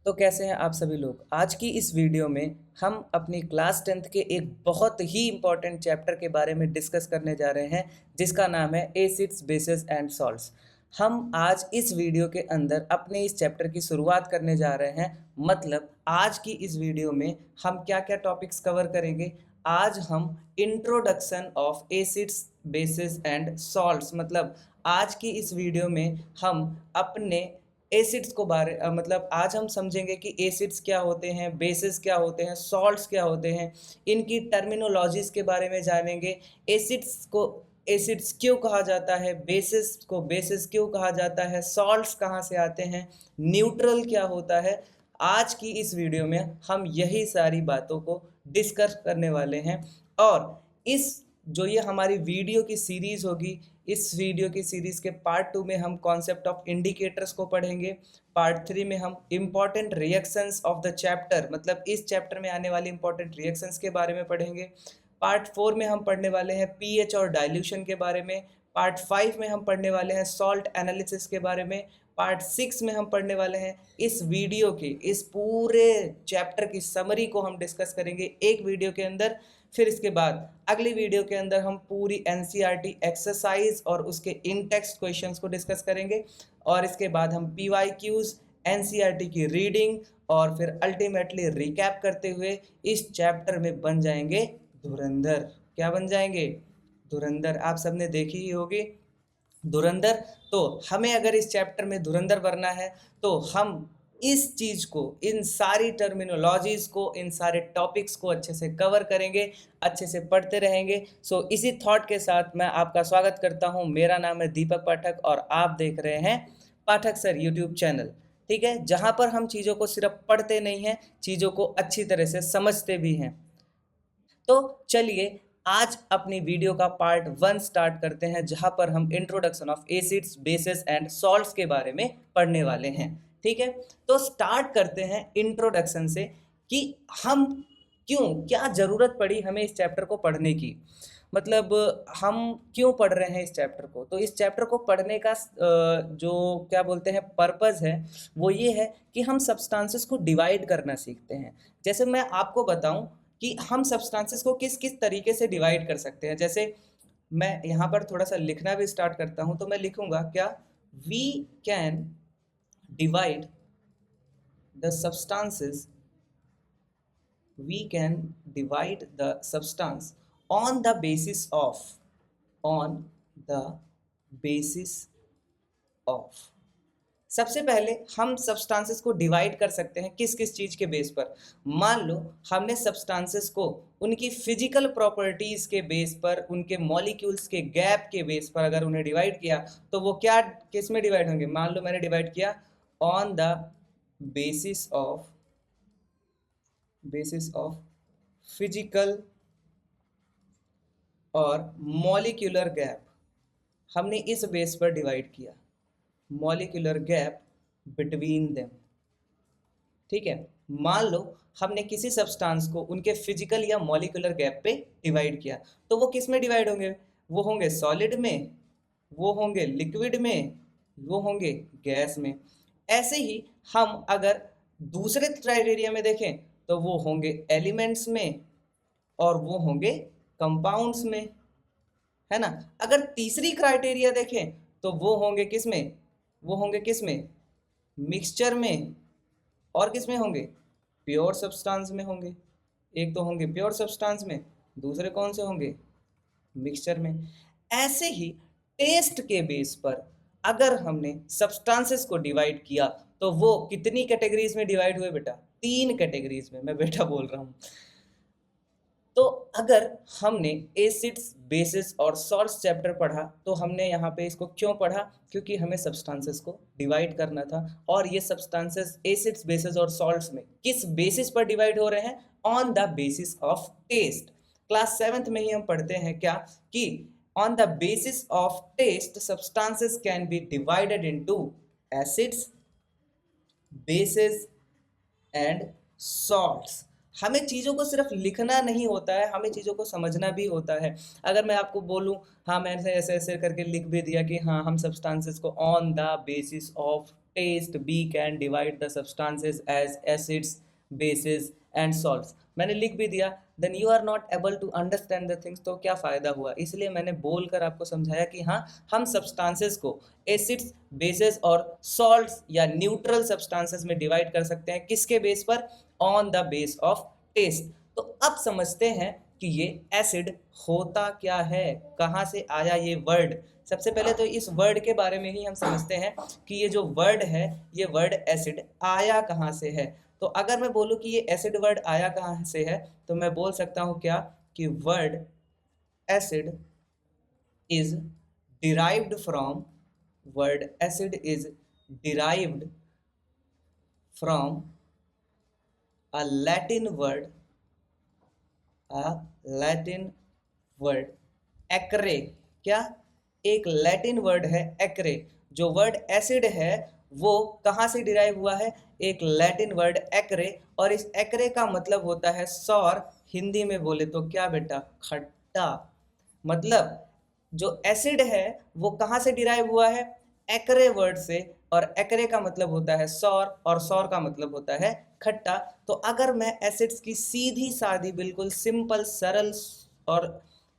तो कैसे हैं आप सभी लोग। आज की इस वीडियो में हम अपनी क्लास 10th के एक बहुत ही इम्पॉर्टेंट चैप्टर के बारे में डिस्कस करने जा रहे हैं, जिसका नाम है एसिड्स बेसिस एंड सॉल्ट्स। हम आज इस वीडियो के अंदर अपने इस चैप्टर की शुरुआत करने जा रहे हैं। मतलब आज की इस वीडियो में हम क्या क्या टॉपिक्स कवर करेंगे। आज हम introduction of acids bases and salts, मतलब आज की इस वीडियो में हम अपने एसिड्स को मतलब आज हम समझेंगे कि एसिड्स क्या होते हैं, बेसिस क्या होते हैं, सॉल्ट्स क्या होते हैं, इनकी टर्मिनोलॉजीज के बारे में जानेंगे। एसिड्स को एसिड्स क्यों कहा जाता है, बेसिस को बेसिस क्यों कहा जाता है, सॉल्ट्स कहाँ से आते हैं, न्यूट्रल क्या होता है। आज की इस वीडियो में हम यही सारी बातों को डिस्कस करने वाले हैं। और इस जो ये हमारी वीडियो की सीरीज़ होगी, इस वीडियो की सीरीज़ के पार्ट 2 में हम कॉन्सेप्ट ऑफ इंडिकेटर्स को पढ़ेंगे। पार्ट 3 में हम important reactions of the chapter, मतलब इस चैप्टर में आने वाली इंपॉर्टेंट रिएक्शंस के बारे में पढ़ेंगे। पार्ट 4 में हम पढ़ने वाले हैं पीएच और डाइल्यूशन के बारे में। पार्ट 5 में हम पढ़ने वाले हैं सॉल्ट एनालिसिस के बारे में। पार्ट 6 में हम पढ़ने वाले हैं इस वीडियो के इस पूरे चैप्टर की समरी को हम डिस्कस करेंगे एक वीडियो के अंदर। फिर इसके बाद अगली वीडियो के अंदर हम पूरी एनसीईआरटी एक्सरसाइज और उसके इन टेक्स्ट क्वेश्चंस को डिस्कस करेंगे। और इसके बाद हम पीवाईक्यूज, एनसीईआरटी की रीडिंग और फिर अल्टीमेटली रिकैप करते हुए इस चैप्टर में बन जाएंगे धुरंधर। क्या बन जाएंगे? धुरंधर। आप सबने देखी ही होगी धुरंधर। तो हमें अगर इस चैप्टर में धुरंधर बनना है तो हम इस चीज़ को, इन सारी टर्मिनोलॉजीज़ को, इन सारे टॉपिक्स को अच्छे से कवर करेंगे, अच्छे से पढ़ते रहेंगे। सो इसी थॉट के साथ मैं आपका स्वागत करता हूं। मेरा नाम है दीपक पाठक और आप देख रहे हैं पाठक सर यूट्यूब चैनल। ठीक है, जहां पर हम चीज़ों को सिर्फ पढ़ते नहीं हैं, चीज़ों को अच्छी तरह से समझते भी हैं। तो चलिए आज अपनी वीडियो का पार्ट 1 स्टार्ट करते हैं, जहां पर हम introduction of acids, bases and salts के बारे में पढ़ने वाले हैं। ठीक है, तो स्टार्ट करते हैं इंट्रोडक्शन से कि हम क्या ज़रूरत पड़ी हमें इस चैप्टर को पढ़ने की। मतलब हम क्यों पढ़ रहे हैं इस चैप्टर को। तो इस चैप्टर को पढ़ने का जो क्या बोलते हैं पर्पज़ है, वो ये है कि हम सब्सटेंसेस को डिवाइड करना सीखते हैं। जैसे मैं आपको बताऊं कि हम सब्सटेंसेस को किस किस तरीके से डिवाइड कर सकते हैं। जैसे मैं यहाँ पर थोड़ा सा लिखना भी स्टार्ट करता हूँ, तो मैं लिखूँगा क्या, we can divide the substances, we can divide the substance on the basis of, on the basis of। सबसे पहले हम सब्सटेंसेस को डिवाइड कर सकते हैं किस किस चीज़ के बेस पर। मान लो हमने सब्सटेंसेस को उनकी फिजिकल प्रॉपर्टीज़ के बेस पर, उनके मॉलिक्यूल्स के गैप के बेस पर अगर उन्हें डिवाइड किया, तो वो क्या किस में डिवाइड होंगे। मान लो मैंने डिवाइड किया on the basis of physical और मॉलिक्यूलर गैप। हमने इस बेस पर डिवाइड किया, मॉलिक्यूलर गैप बिटवीन देम। ठीक है, मान लो हमने किसी सब्सटेंस को उनके फिजिकल या मॉलिक्यूलर गैप पे डिवाइड किया, तो वो किस में डिवाइड होंगे। वो होंगे सॉलिड में, वो होंगे लिक्विड में, वो होंगे गैस में। ऐसे ही हम अगर दूसरे क्राइटेरिया में देखें तो वो होंगे एलिमेंट्स में और वो होंगे कंपाउंड्स में, है ना। अगर तीसरी क्राइटेरिया देखें तो वो होंगे किस में, वो होंगे किस में, मिक्सचर में। और किस में होंगे, प्योर सब्सटेंस में होंगे। एक तो होंगे प्योर सब्सटेंस में, दूसरे कौन से होंगे, मिक्सचर में। ऐसे ही टेस्ट के बेस पर अगर हमने सब्सटेंसेस को डिवाइड किया तो वो कितनी कैटेगरीज में डिवाइड हुए बेटा, 3 कैटेगरीज में। मैं बेटा बोल रहा हूँ। तो अगर हमने एसिड्स, बेसिस और सॉल्ट्स चैप्टर पढ़ा, तो हमने यहाँ पे इसको क्यों पढ़ा, क्योंकि हमें सब्सटेंसेस को डिवाइड करना था। और ये सब्सटेंसेस एसिड्स, बेसिस और सॉल्ट्स में किस बेसिस पर डिवाइड हो रहे हैं, on the basis of taste. Class 7th में ही हम पढ़ते हैं क्या, कि on the basis of taste substances can be divided into acids, bases and salts. हमें चीज़ों को सिर्फ लिखना नहीं होता है, हमें चीज़ों को समझना भी होता है। अगर मैं आपको बोलूँ, हाँ मैंने ऐसे ऐसे करके लिख भी दिया कि हाँ हम सब्सटेंसेस को on the basis of taste, we can divide the substances as acids, bases and salts. मैंने लिख भी दिया, then you are not able to understand the things, तो क्या फ़ायदा हुआ? इसलिए मैंने बोलकर आपको समझाया कि हाँ, हम सब्सटेंसेस को एसिड्स, बेसेस और सॉल्ट्स या न्यूट्रल सब्सटेंसेस में डिवाइड कर सकते हैं। किसके बेस पर? On the base of taste. तो अब समझते हैं कि ये एसिड होता क्या है, कहाँ से आया ये वर्ड। सबसे पहले तो इस वर्ड के बारे में ही हम समझते हैं कि ये जो वर्ड है, ये वर्ड एसिड आया कहाँ से है। तो अगर मैं बोलूँ कि ये एसिड वर्ड आया कहाँ से है, तो मैं बोल सकता हूँ क्या कि word acid is derived from, word acid is derived from a Latin word, एक्रे। क्या? एक लैटिन वर्ड है एक्रे। जो वर्ड एसिड है वो कहाँ से डिराइव हुआ है? एक लैटिन वर्ड एक्रे, और इस एक्रे का मतलब होता है सॉर। हिंदी में बोले तो क्या बेटा? खट्टा। मतलब जो एसिड है वो कहाँ से डिराइव हुआ है? एक्रे वर्ड से, और एक्रे का मतलब होता है सॉर, और सॉर का मतलब होता है खट्टा। तो अगर मैं एसिड्स की सीधी सादी, बिल्कुल सिंपल, सरल और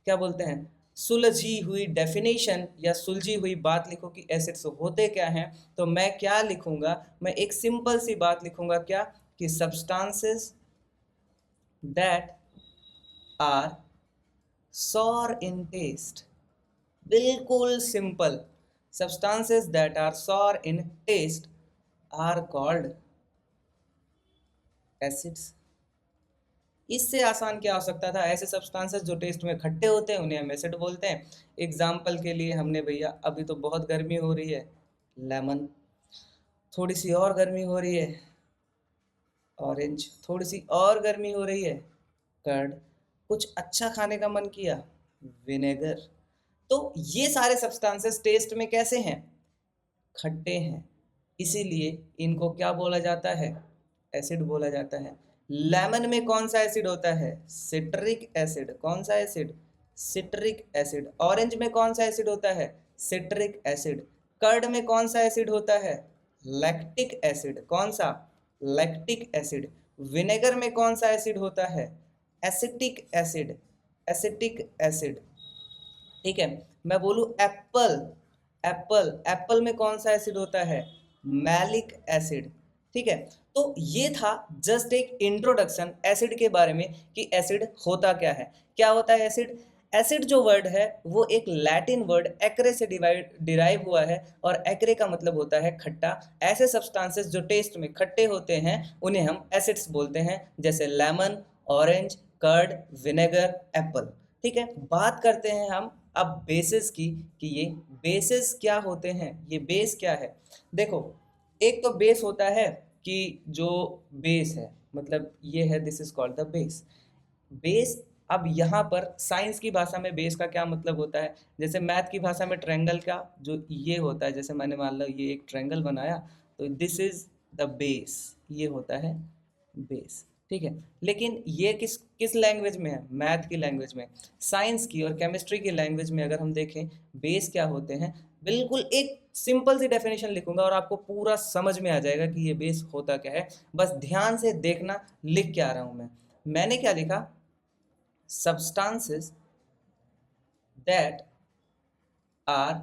क्या बोलते हैं, सुलझी हुई डेफिनेशन या सुलझी हुई बात लिखो कि एसिड्स होते क्या हैं, तो मैं क्या लिखूंगा? मैं एक सिंपल सी बात लिखूंगा, क्या कि substances that are sour in taste, बिल्कुल simple. Substances that are sour in taste are called acids. इससे आसान क्या हो सकता था? ऐसे सब्सटेंसेस जो टेस्ट में खट्टे होते हैं उन्हें हम एसिड बोलते हैं। एग्जाम्पल के लिए हमने भैया, अभी तो बहुत गर्मी हो रही है, लेमन। थोड़ी सी और गर्मी हो रही है, ऑरेंज। थोड़ी सी और गर्मी हो रही है, कर्ड। कुछ अच्छा खाने का मन किया, विनेगर। तो ये सारे सब्सटेंसेस टेस्ट में कैसे हैं? खट्टे हैं। इसीलिए इनको क्या बोला जाता है? एसिड बोला जाता है। लेमन में कौन सा एसिड होता है? Citric acid. कौन सा एसिड? Citric acid. ऑरेंज में कौन सा एसिड होता है? Citric acid. कर्ड में कौन सा एसिड होता है? Lactic acid. कौन सा? Lactic acid. विनेगर में कौन सा एसिड होता है? Acetic acid. Acetic acid. ठीक है। मैं बोलूँ एप्पल, एप्पल, एप्पल में कौन सा एसिड होता है? Malic acid. ठीक है। तो ये था जस्ट एक इंट्रोडक्शन एसिड के बारे में कि एसिड होता क्या है। क्या होता है एसिड? एसिड जो वर्ड है वो एक लैटिन वर्ड एक्रे से डिराइव हुआ है, और एक्रे का मतलब होता है खट्टा। ऐसे सब्सटेंसेस जो टेस्ट में खट्टे होते हैं उन्हें हम एसिड्स बोलते हैं, जैसे lemon, orange, curd, vinegar, apple. ठीक है। बात करते हैं हम अब बेसिस की, कि ये बेसिस क्या होते हैं, ये बेस क्या है। देखो, एक तो बेस होता है कि जो बेस है, मतलब ये है, this is called the base. Base. अब यहाँ पर साइंस की भाषा में बेस का क्या मतलब होता है? जैसे मैथ की भाषा में ट्रायंगल का जो ये होता है, जैसे मैंने मान लो ये एक ट्रायंगल बनाया, तो दिस इज द बेस, ये होता है बेस। ठीक है। लेकिन ये किस किस लैंग्वेज में है? मैथ की लैंग्वेज में। साइंस की और केमिस्ट्री की लैंग्वेज में अगर हम देखें बेस क्या होते हैं, बिल्कुल एक सिंपल सी डेफिनेशन लिखूंगा और आपको पूरा समझ में आ जाएगा कि ये बेस होता क्या है। बस ध्यान से देखना लिख के आ रहा हूं मैंने क्या लिखा? substances that are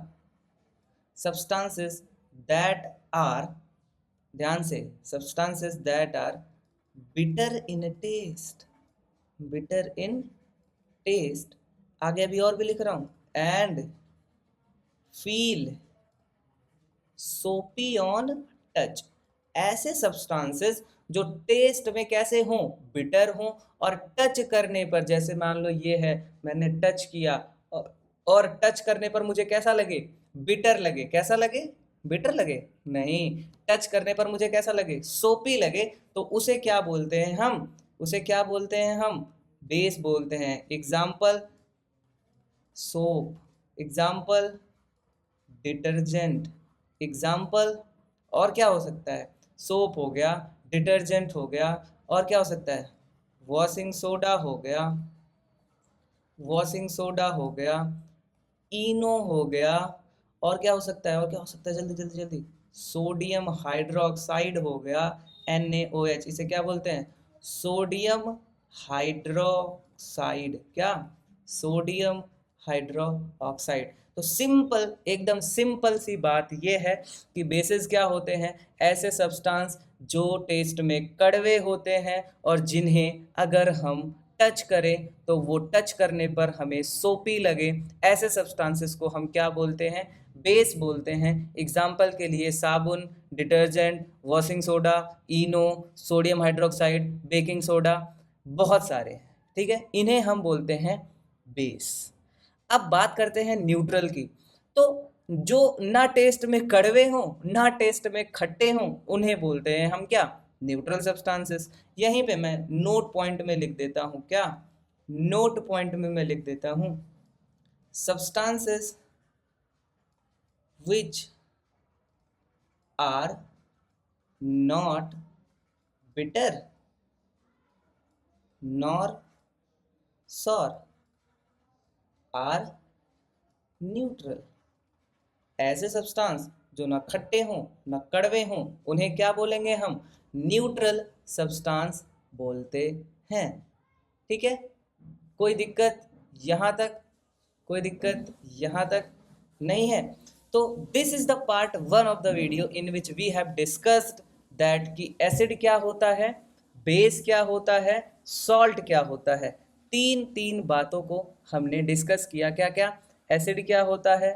substances that are ध्यान से, substances that are bitter in taste, bitter in taste। आगे अभी और भी लिख रहा हूं, and feel soapy on touch। ऐसे सब्सटेंसेस जो टेस्ट में कैसे हों? बिटर हों, और टच करने पर, जैसे मान लो ये है, मैंने टच किया और टच करने पर मुझे कैसा लगे? बिटर लगे। कैसा लगे? बिटर लगे? नहीं, टच करने पर मुझे कैसा लगे? सोपी लगे। तो उसे क्या बोलते हैं हम? उसे क्या बोलते हैं हम? बेस बोलते हैं। Example soap, example detergent, example. और क्या हो सकता है? सोप हो गया, डिटर्जेंट हो गया, और क्या हो सकता है? वॉशिंग सोडा हो गया, वॉशिंग सोडा हो गया, इनो हो गया, और क्या हो सकता है? और क्या हो सकता है? जल्दी जल्दी जल्दी। सोडियम हाइड्रोक्साइड हो गया NaOH, इसे क्या बोलते हैं? Sodium hydroxide. क्या? Sodium hydroxide. तो सिंपल, एकदम सिंपल सी बात यह है कि बेसिस क्या होते हैं? ऐसे सब्सटेंस जो टेस्ट में कड़वे होते हैं और जिन्हें अगर हम टच करें तो वो टच करने पर हमें सोपी लगे, ऐसे सब्सटेंसेस को हम क्या बोलते हैं? बेस बोलते हैं। एग्जाम्पल के लिए साबुन, डिटर्जेंट, वॉशिंग सोडा, इनो, सोडियम हाइड्रोक्साइड, बेकिंग सोडा, बहुत सारे हैं। ठीक है, इन्हें हम बोलते हैं बेस। अब बात करते हैं न्यूट्रल की। तो जो ना टेस्ट में कड़वे हों ना टेस्ट में खट्टे हों उन्हें बोलते हैं हम क्या? Neutral substances. यहीं पे मैं नोट पॉइंट में लिख देता हूं। क्या? नोट पॉइंट में मैं लिख देता हूं, substances which are not bitter nor sour are neutral। ऐसे सब्सटेंस जो ना खट्टे हों ना कड़वे हों उन्हें क्या बोलेंगे हम? न्यूट्रल सब्सटेंस बोलते हैं। ठीक है, कोई दिक्कत यहाँ तक? कोई दिक्कत यहाँ तक नहीं है? तो this is the part one of the video in which we have discussed that कि एसिड क्या होता है, बेस क्या होता है, सॉल्ट क्या होता है। तीन तीन बातों को हमने डिस्कस किया। क्या क्या? एसिड क्या होता है,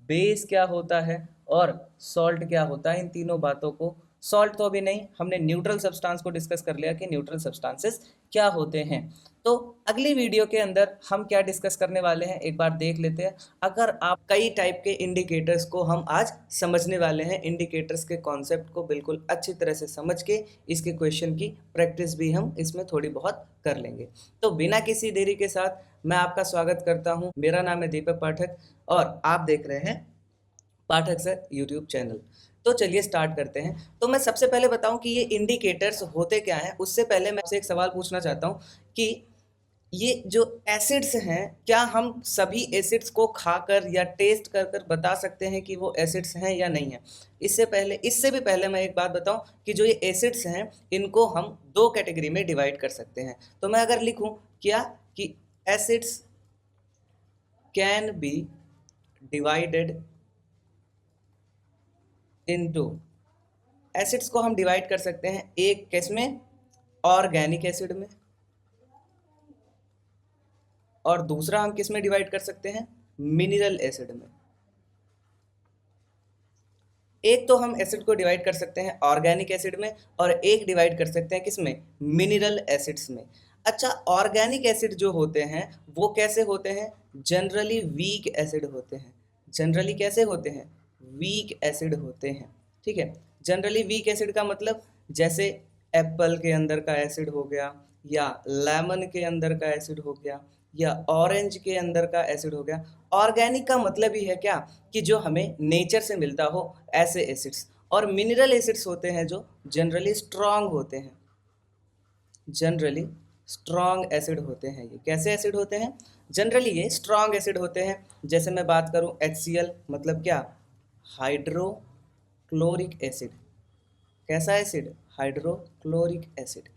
बेस क्या होता है और सॉल्ट क्या होता है। इन तीनों बातों को, सॉल्ट तो अभी नहीं, हमने न्यूट्रल सब्सटेंस को डिस्कस कर लिया कि न्यूट्रल सब्सटेंसेस क्या होते हैं। तो अगली वीडियो के अंदर हम क्या डिस्कस करने वाले हैं एक बार देख लेते हैं। अगर आप कई टाइप के इंडिकेटर्स को हम आज समझने वाले हैं, इंडिकेटर्स के कॉन्सेप्ट को बिल्कुल अच्छी तरह से समझ के इसके क्वेश्चन की प्रैक्टिस भी हम इसमें थोड़ी बहुत कर लेंगे। तो बिना किसी देरी के साथ मैं आपका स्वागत करता हूं। मेरा नाम है दीपक पाठक और आप देख रहे हैं पाठक सर यूट्यूब चैनल। तो चलिए स्टार्ट करते हैं। तो मैं सबसे पहले बताऊं कि ये इंडिकेटर्स होते क्या हैं, उससे पहले मैं आपसे एक सवाल पूछना चाहता हूं कि ये जो एसिड्स हैं, क्या हम सभी एसिड्स को खाकर या टेस्ट कर कर बता सकते हैं कि वो एसिड्स हैं या नहीं है? इससे भी पहले मैं एक बात बताऊं कि जो ये एसिड्स हैं इनको हम दो कैटेगरी में डिवाइड कर सकते हैं। तो मैं अगर लिखूं क्या कि acids can be divided into, acids को हम डिवाइड कर सकते हैं एक किस में? ऑर्गेनिक एसिड में, और दूसरा हम किस में डिवाइड कर सकते हैं? मिनरल एसिड में। एक तो हम एसिड को डिवाइड कर सकते हैं ऑर्गेनिक एसिड में और एक डिवाइड कर सकते हैं किस में? मिनरल एसिड्स में। अच्छा, ऑर्गेनिक एसिड जो होते हैं वो कैसे होते हैं? जनरली वीक एसिड होते हैं। जनरली कैसे होते हैं? वीक एसिड होते हैं। ठीक है, जनरली वीक एसिड का मतलब जैसे एप्पल के अंदर का एसिड हो गया, या लेमन के अंदर का एसिड हो गया, या ऑरेंज के अंदर का एसिड हो गया। ऑर्गेनिक का मतलब ही है क्या कि जो हमें नेचर से मिलता हो ऐसे एसिड्स। और मिनरल एसिड्स होते हैं जो जनरली स्ट्रॉन्ग होते हैं। जनरली स्ट्रॉन्ग एसिड होते हैं। ये कैसे एसिड होते हैं? जनरली ये स्ट्रॉन्ग एसिड होते हैं। जैसे मैं बात करूं HCl मतलब क्या? Hydrochloric acid. कैसा एसिड? Hydrochloric acid.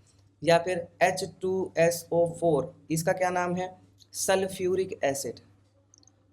या फिर H2SO4, इसका क्या नाम है? Sulphuric acid.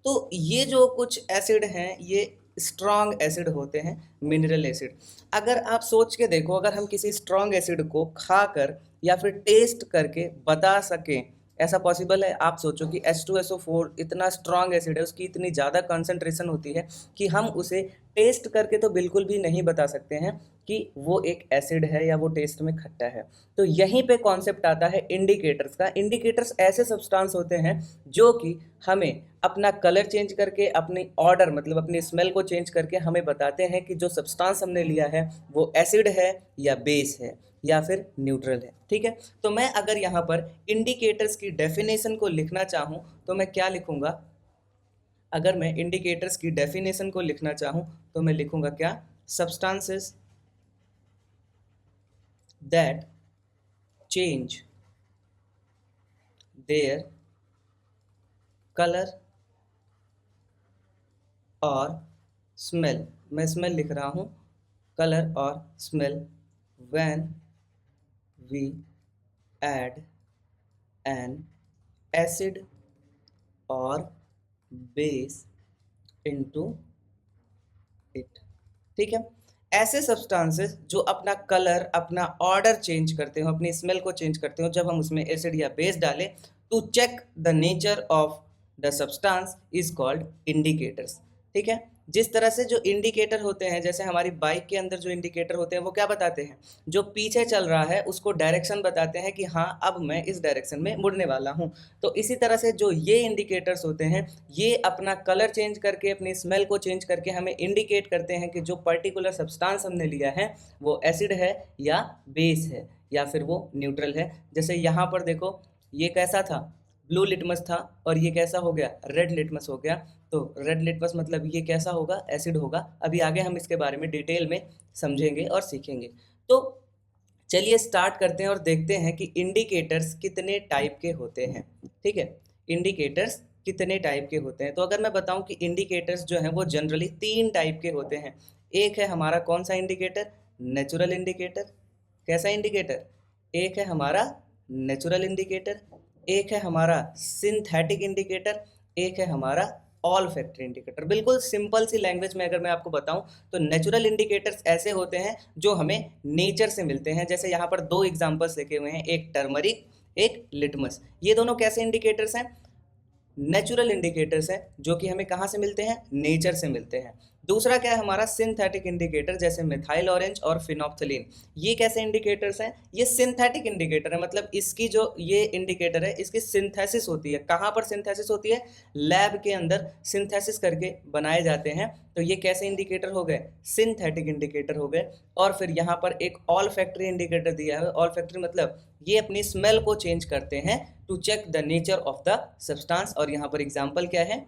तो ये जो कुछ एसिड हैं ये स्ट्रॉन्ग एसिड होते हैं, मिनरल एसिड। अगर आप सोच के देखो, अगर हम किसी स्ट्रॉन्ग एसिड को खाकर या फिर टेस्ट करके बता सकें, ऐसा पॉसिबल है? आप सोचो कि H2SO4 इतना स्ट्रॉन्ग एसिड है, उसकी इतनी ज़्यादा कंसंट्रेशन होती है कि हम उसे टेस्ट करके तो बिल्कुल भी नहीं बता सकते हैं कि वो एक एसिड है या वो टेस्ट में खट्टा है। तो यहीं पे कॉन्सेप्ट आता है इंडिकेटर्स का। इंडिकेटर्स ऐसे सब्सटेंस होते हैं जो कि हमें अपना कलर चेंज करके, अपनी ऑर्डर मतलब अपनी स्मेल को चेंज करके हमें बताते हैं कि जो सब्सटेंस हमने लिया है वो एसिड है या बेस है या फिर न्यूट्रल है। ठीक है, तो मैं अगर यहाँ पर इंडिकेटर्स की डेफिनेशन को लिखना चाहूँ तो मैं क्या लिखूँगा? अगर मैं इंडिकेटर्स की डेफिनेशन को लिखना चाहूँ तो मैं लिखूँगा क्या? Substances that change their colour और स्मेल। मैं स्मेल लिख रहा हूँ color or smell when we add an acid or base into it। ठीक है, ऐसे सब्सटेंसेस जो अपना कलर, अपना ऑर्डर चेंज करते हो, अपनी स्मेल को चेंज करते हो जब हम उसमें एसिड या बेस डालें, to check the nature of the substance is called indicators. ठीक है, जिस तरह से जो इंडिकेटर होते हैं, जैसे हमारी बाइक के अंदर जो इंडिकेटर होते हैं वो क्या बताते हैं, जो पीछे चल रहा है उसको डायरेक्शन बताते हैं कि हाँ अब मैं इस डायरेक्शन में मुड़ने वाला हूँ। तो इसी तरह से जो ये इंडिकेटर्स होते हैं ये अपना कलर चेंज करके, अपनी स्मेल को चेंज करके हमें इंडिकेट करते हैं कि जो पर्टिकुलर सब्सटेंस हमने लिया है वो एसिड है या बेस है या फिर वो न्यूट्रल है। जैसे यहाँ पर देखो, ये कैसा था, ब्लू लिटमस था, और ये कैसा हो गया, रेड लिटमस हो गया। तो रेड लिटमस मतलब ये कैसा होगा, एसिड होगा। अभी आगे हम इसके बारे में डिटेल में समझेंगे और सीखेंगे। तो चलिए स्टार्ट करते हैं और देखते हैं कि इंडिकेटर्स कितने टाइप के होते हैं। ठीक है, इंडिकेटर्स कितने टाइप के होते हैं। तो अगर मैं बताऊं कि इंडिकेटर्स जो हैं वो जनरली 3 टाइप के होते हैं। एक है हमारा कौन सा इंडिकेटर, नेचुरल इंडिकेटर। कैसा इंडिकेटर, एक है हमारा नेचुरल इंडिकेटर, एक है हमारा सिंथेटिक इंडिकेटर, एक है हमारा ऑल फैक्टर इंडिकेटर। बिल्कुल सिंपल सी लैंग्वेज में अगर मैं आपको बताऊं तो नेचुरल इंडिकेटर्स ऐसे होते हैं जो हमें नेचर से मिलते हैं। जैसे यहाँ पर 2 एग्जांपल्स लिखे हुए हैं, एक टर्मरिक, एक लिटमस। ये दोनों कैसे इंडिकेटर्स हैं, नेचुरल इंडिकेटर्स हैं जो कि हमें कहाँ से मिलते हैं, नेचर से मिलते हैं। दूसरा क्या है हमारा सिंथेटिक इंडिकेटर, जैसे मिथाइल ऑरेंज और फिनोप्थलीन। ये कैसे इंडिकेटर्स हैं, ये सिंथेटिक इंडिकेटर है, मतलब इसकी जो ये इंडिकेटर है इसकी सिंथेसिस होती है। कहाँ पर सिंथेसिस होती है, लैब के अंदर सिंथेसिस करके बनाए जाते हैं। तो ये कैसे इंडिकेटर हो गए, सिंथेटिक इंडिकेटर हो गए। और फिर यहाँ पर एक ऑल फैक्टरी इंडिकेटर दिया है। ऑल फैक्टरी मतलब ये अपनी स्मेल को चेंज करते हैं to check the nature of the substance. और यहाँ पर एग्जांपल क्या है,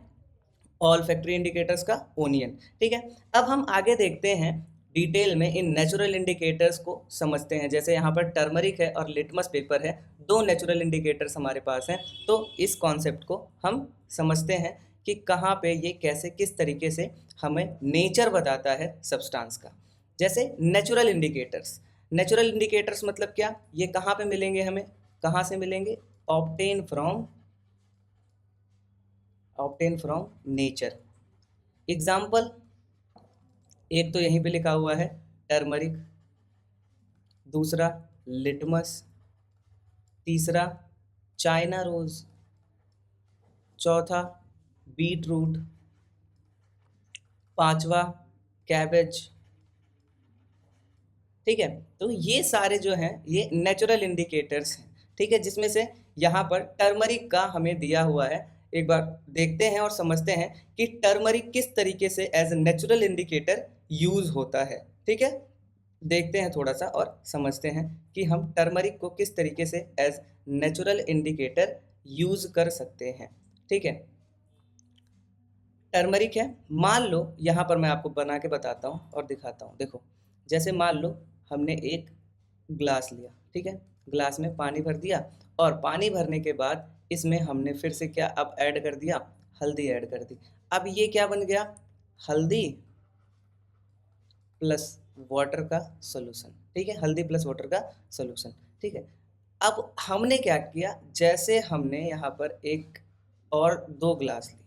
ऑल फैक्टरी इंडिकेटर्स का ओनियन। ठीक है, अब हम आगे देखते हैं डिटेल में इन नेचुरल इंडिकेटर्स को समझते हैं। जैसे यहाँ पर टर्मरिक है और लिटमस पेपर है, 2 नेचुरल इंडिकेटर्स हमारे पास हैं। तो इस कॉन्सेप्ट को हम समझते हैं कि कहाँ पे ये कैसे, किस तरीके से हमें नेचर बताता है सब्सटेंस का। जैसे नेचुरल इंडिकेटर्स, नेचुरल इंडिकेटर्स मतलब क्या, ये कहाँ पे मिलेंगे, हमें कहाँ से मिलेंगे, ऑब्टेन फ्रॉम नेचर। एग्जाम्पल एक तो यहीं पे लिखा हुआ है टर्मरिक, दूसरा लिटमस, तीसरा चाइना रोज, चौथा बीट रूट, पांचवा कैबेज। ठीक है, तो ये सारे जो हैं ये नेचुरल इंडिकेटर्स हैं। ठीक है, जिसमें से यहाँ पर टर्मरिक का हमें दिया हुआ है। एक बार देखते हैं और समझते हैं कि टर्मरिक किस तरीके से as a natural indicator use होता है। ठीक है, देखते हैं थोड़ा सा और समझते हैं कि हम टर्मरिक को किस तरीके से एज नेचुरल इंडिकेटर यूज कर सकते हैं। ठीक है, टर्मरिक है, मान लो यहाँ पर मैं आपको बना के बताता हूँ और दिखाता हूँ। देखो, जैसे मान लो हमने एक ग्लास लिया, ठीक है, ग्लास में पानी भर दिया, और पानी भरने के बाद इसमें हमने फिर से क्या अब ऐड कर दिया, हल्दी ऐड कर दी। अब ये क्या बन गया, हल्दी प्लस वाटर का सोल्यूशन। ठीक है, हल्दी प्लस वाटर का सोल्यूशन। ठीक है, अब हमने क्या किया, जैसे हमने यहाँ पर एक और 2 ग्लास लिए,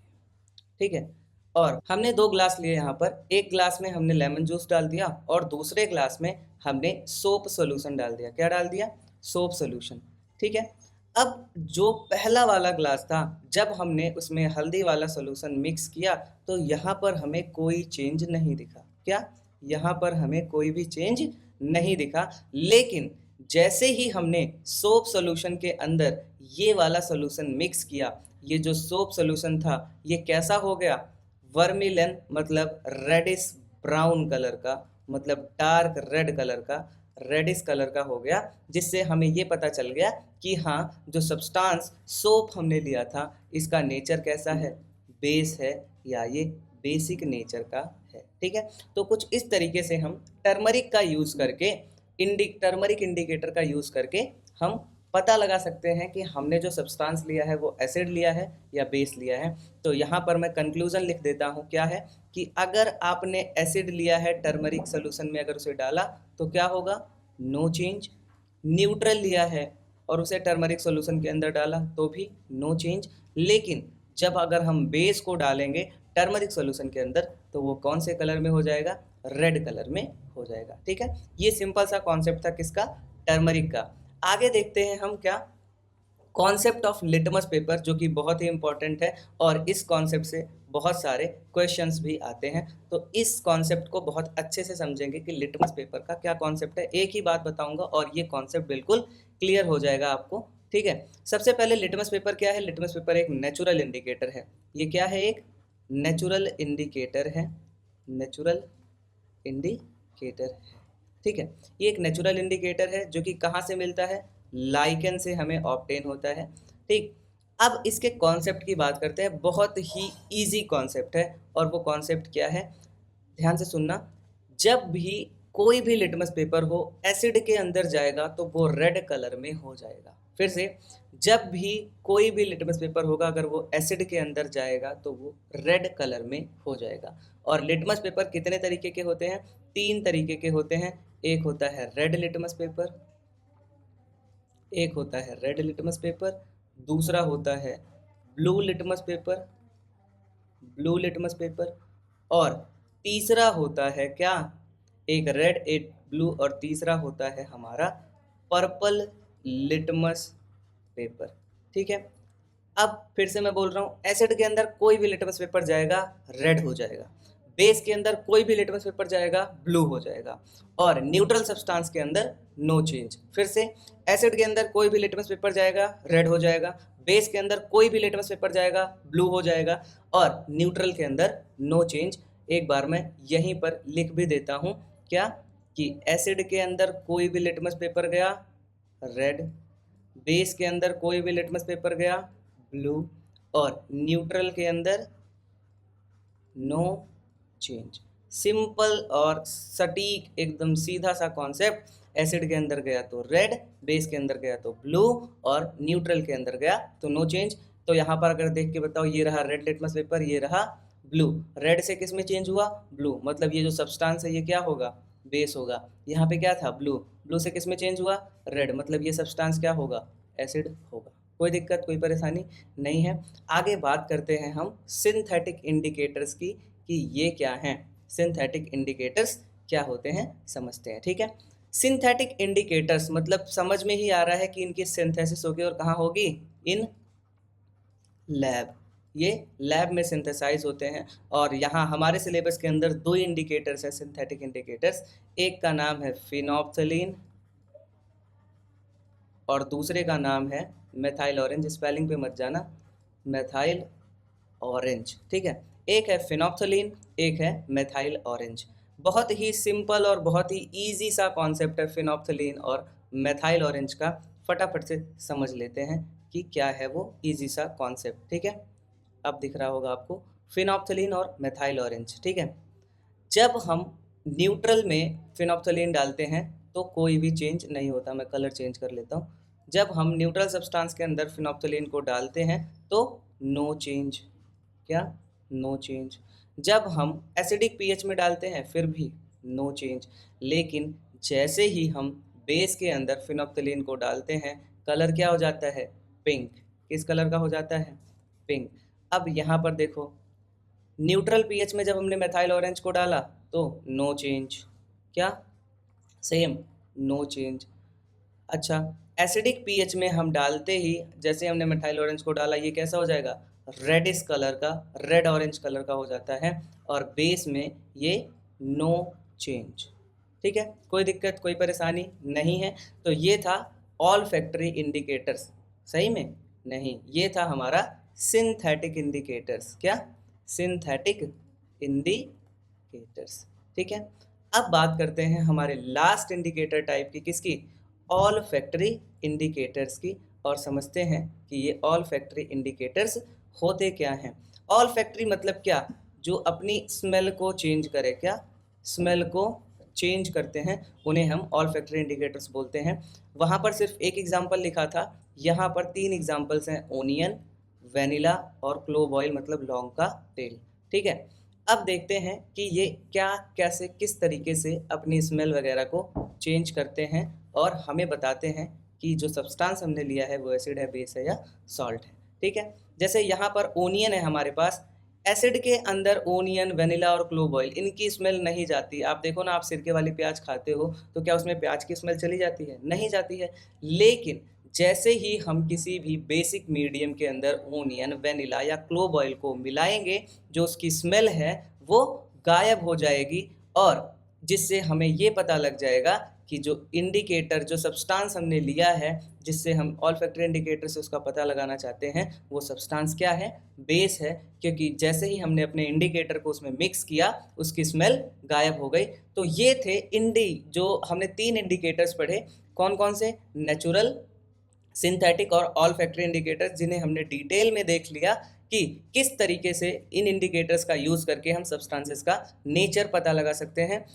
ठीक है, और हमने 2 ग्लास लिए, यहाँ पर एक ग्लास में हमने लेमन जूस डाल दिया और दूसरे ग्लास में हमने सोप सोल्यूशन डाल दिया। क्या डाल दिया, सोप सोल्यूशन। ठीक है, अब जो पहला वाला ग्लास था, जब हमने उसमें हल्दी वाला सोल्यूशन मिक्स किया तो यहाँ पर हमें कोई चेंज नहीं दिखा। क्या, यहाँ पर हमें कोई भी चेंज नहीं दिखा। लेकिन जैसे ही हमने सोप सोल्यूशन के अंदर ये वाला सोल्यूशन मिक्स किया, ये जो सोप सोल्यूशन था ये कैसा हो गया, वर्मिलन मतलब रेडिश ब्राउन कलर का, मतलब डार्क रेड कलर का, रेडिश कलर का हो गया। जिससे हमें ये पता चल गया कि हाँ, जो सब्सटेंस सोप हमने लिया था इसका नेचर कैसा है, बेस है या ये बेसिक नेचर का है। ठीक है, तो कुछ इस तरीके से हम टर्मरिक का यूज़ करके टर्मरिक इंडिकेटर का यूज़ करके हम पता लगा सकते हैं कि हमने जो सब्सटेंस लिया है वो एसिड लिया है या बेस लिया है। तो यहाँ पर मैं कंक्लूजन लिख देता हूँ, क्या है कि अगर आपने एसिड लिया है टर्मरिक सोल्यूशन में, अगर उसे डाला तो क्या होगा, नो चेंज। न्यूट्रल लिया है और उसे टर्मरिक सॉल्यूशन के अंदर डाला तो भी नो चेंज। लेकिन जब अगर हम बेस को डालेंगे टर्मरिक सॉल्यूशन के अंदर तो वो कौन से कलर में हो जाएगा, रेड कलर में हो जाएगा। ठीक है, ये सिंपल सा कॉन्सेप्ट था किसका, टर्मरिक का। आगे देखते हैं हम क्या, कॉन्सेप्ट ऑफ लिटमस पेपर, जो कि बहुत ही इंपॉर्टेंट है और इस कॉन्सेप्ट से बहुत सारे क्वेश्चंस भी आते हैं। तो इस कॉन्सेप्ट को बहुत अच्छे से समझेंगे कि लिटमस पेपर का क्या कॉन्सेप्ट है। एक ही बात बताऊंगा और ये कॉन्सेप्ट बिल्कुल क्लियर हो जाएगा आपको। ठीक है, सबसे पहले लिटमस पेपर क्या है। लिटमस पेपर एक नेचुरल इंडिकेटर है। ये क्या है, एक नेचुरल इंडिकेटर है, नेचुरल इंडिकेटर है। ठीक है, ये एक नेचुरल इंडिकेटर है जो कि कहाँ से मिलता है, लाइकेन से हमें ऑब्टेन होता है। ठीक, अब इसके कॉन्सेप्ट की बात करते हैं। बहुत ही इजी कॉन्सेप्ट है और वो कॉन्सेप्ट क्या है, ध्यान से सुनना। जब भी कोई भी लिटमस पेपर हो एसिड के अंदर जाएगा तो वो रेड कलर में हो जाएगा। फिर से, जब भी कोई भी लिटमस पेपर होगा अगर वो एसिड के अंदर जाएगा तो वो रेड कलर में हो जाएगा। और लिटमस पेपर कितने तरीके के होते हैं, 3 तरीके के होते हैं। एक होता है रेड लिटमस पेपर, एक होता है रेड लिटमस पेपर, दूसरा होता है blue litmus paper, blue litmus paper, और तीसरा होता है क्या, एक रेड एक ब्लू, और तीसरा होता है हमारा पर्पल लिटमस पेपर। ठीक है, अब फिर से मैं बोल रहा हूँ, एसिड के अंदर कोई भी लिटमस पेपर जाएगा रेड हो जाएगा, बेस के अंदर कोई भी लिटमस पेपर जाएगा ब्लू हो जाएगा, और न्यूट्रल सब्सटेंस के अंदर नो चेंज। फिर से, एसिड के अंदर कोई भी लिटमस पेपर जाएगा रेड हो जाएगा, बेस के अंदर कोई भी लिटमस पेपर जाएगा ब्लू हो जाएगा, और न्यूट्रल के अंदर नो चेंज। एक बार मैं यहीं पर लिख भी देता हूँ क्या, कि एसिड के अंदर कोई भी लिटमस पेपर गया रेड, बेस के अंदर कोई भी लिटमस पेपर गया ब्लू, और न्यूट्रल के अंदर नो चेंज। सिंपल और सटीक, एकदम सीधा सा कॉन्सेप्ट। एसिड के अंदर गया तो रेड, बेस के अंदर गया तो ब्लू, और न्यूट्रल के अंदर गया तो नो चेंज। तो यहाँ पर अगर देख के बताओ, ये रहा रेड लिटमस पेपर, ये रहा ब्लू। रेड से किस में चेंज हुआ, ब्लू, मतलब ये जो सब्सटेंस है ये क्या होगा, बेस होगा। यहाँ पे क्या था, ब्लू, ब्लू से किस में चेंज हुआ, रेड, मतलब ये सब्सटेंस क्या होगा, एसिड होगा। कोई दिक्कत, कोई परेशानी नहीं है। आगे बात करते हैं हम सिंथेटिक इंडिकेटर्स की, कि ये क्या हैं, सिंथेटिक इंडिकेटर्स क्या होते हैं समझते हैं। ठीक है, सिंथेटिक इंडिकेटर्स मतलब समझ में ही आ रहा है कि इनकी सिंथेसिस होगी, और कहाँ होगी, इन लैब। ये लैब में सिंथेसाइज होते हैं। और यहाँ हमारे सिलेबस के अंदर 2 इंडिकेटर्स हैं सिंथेटिक इंडिकेटर्स, एक का नाम है फिनोप्थलीन और दूसरे का नाम है मेथाइल ऑरेंज। स्पेलिंग पे मत जाना, मेथाइल ऑरेंज। ठीक है, एक है फिनोप्थलीन, एक है मेथाइल ऑरेंज। बहुत ही सिंपल और बहुत ही इजी सा कॉन्सेप्ट है फिनोप्थलीन और मेथाइल ऑरेंज का। फटाफट से समझ लेते हैं कि क्या है वो इजी सा कॉन्सेप्ट। ठीक है, अब दिख रहा होगा आपको फिनोप्थलीन और मेथाइल ऑरेंज। ठीक है, जब हम न्यूट्रल में फिनोप्थलीन डालते हैं तो कोई भी चेंज नहीं होता। मैं कलर चेंज कर लेता हूँ। जब हम न्यूट्रल सब्सटेंस के अंदर फिनोप्थलीन को डालते हैं तो नो चेंज, क्या, नो चेंज। जब हम एसिडिक पीएच में डालते हैं फिर भी नो चेंज। लेकिन जैसे ही हम बेस के अंदर फिनोप्थलीन को डालते हैं, कलर क्या हो जाता है, पिंक। किस कलर का हो जाता है, पिंक। अब यहाँ पर देखो, न्यूट्रल पीएच में जब हमने मेथाइल ऑरेंज को डाला तो नो चेंज, क्या, सेम, नो चेंज। अच्छा, एसिडिक पीएच में हम डालते ही, जैसे हमने मेथाइल ऑरेंज को डाला, ये कैसा हो जाएगा, रेडिश कलर का, रेड ऑरेंज कलर का हो जाता है, और बेस में ये नो चेंज। ठीक है, कोई दिक्कत, कोई परेशानी नहीं है। तो ये था ऑल फैक्टरी इंडिकेटर्स। सही में नहीं, ये था हमारा सिंथेटिक इंडिकेटर्स। क्या, सिंथेटिक इंडिकेटर्स। ठीक है, अब बात करते हैं हमारे लास्ट इंडिकेटर टाइप की, किसकी, ऑल फैक्टरी इंडिकेटर्स की, और समझते हैं कि ये ऑल फैक्टरी इंडिकेटर्स होते क्या हैं। ऑल फैक्टरी मतलब क्या, जो अपनी स्मेल को चेंज करे, क्या, स्मेल को चेंज करते हैं उन्हें हम ऑल्फैक्टरी इंडिकेटर्स बोलते हैं। वहाँ पर सिर्फ एक एग्जांपल लिखा था, यहाँ पर 3 एग्जांपल्स हैं, ओनियन, वेनिला और क्लोव ऑयल मतलब लौंग का तेल। ठीक है, अब देखते हैं कि ये क्या कैसे किस तरीके से अपनी स्मेल वगैरह को चेंज करते हैं और हमें बताते हैं कि जो सब्सटेंस हमने लिया है वो एसिड है, बेस है या सॉल्ट है। ठीक है, जैसे यहाँ पर ओनियन है हमारे पास, एसिड के अंदर ओनियन, वेनिला और क्लोव ऑयल इनकी स्मेल नहीं जाती। आप देखो ना, आप सिरके वाली प्याज खाते हो तो क्या उसमें प्याज की स्मेल चली जाती है? नहीं जाती है। लेकिन जैसे ही हम किसी भी बेसिक मीडियम के अंदर ओनियन, वेनिला या क्लोव ऑयल को मिलाएंगे, जो उसकी स्मेल है वो गायब हो जाएगी और जिससे हमें ये पता लग जाएगा कि जो इंडिकेटर, जो सब्सटेंस हमने लिया है, जिससे हम ऑल्फैक्टरी इंडिकेटर से उसका पता लगाना चाहते हैं, वो सब्सटेंस क्या है? बेस है। क्योंकि जैसे ही हमने अपने इंडिकेटर को उसमें मिक्स किया, उसकी स्मेल गायब हो गई। तो ये थे जो हमने 3 इंडिकेटर्स पढ़े, कौन कौन से? नेचुरल, सिंथेटिक और ऑल्फैक्टरी इंडिकेटर्स, जिन्हें हमने डिटेल में देख लिया कि किस तरीके से इन इंडिकेटर्स का यूज़ करके हम सब्सटेंसेस का नेचर पता लगा सकते हैं।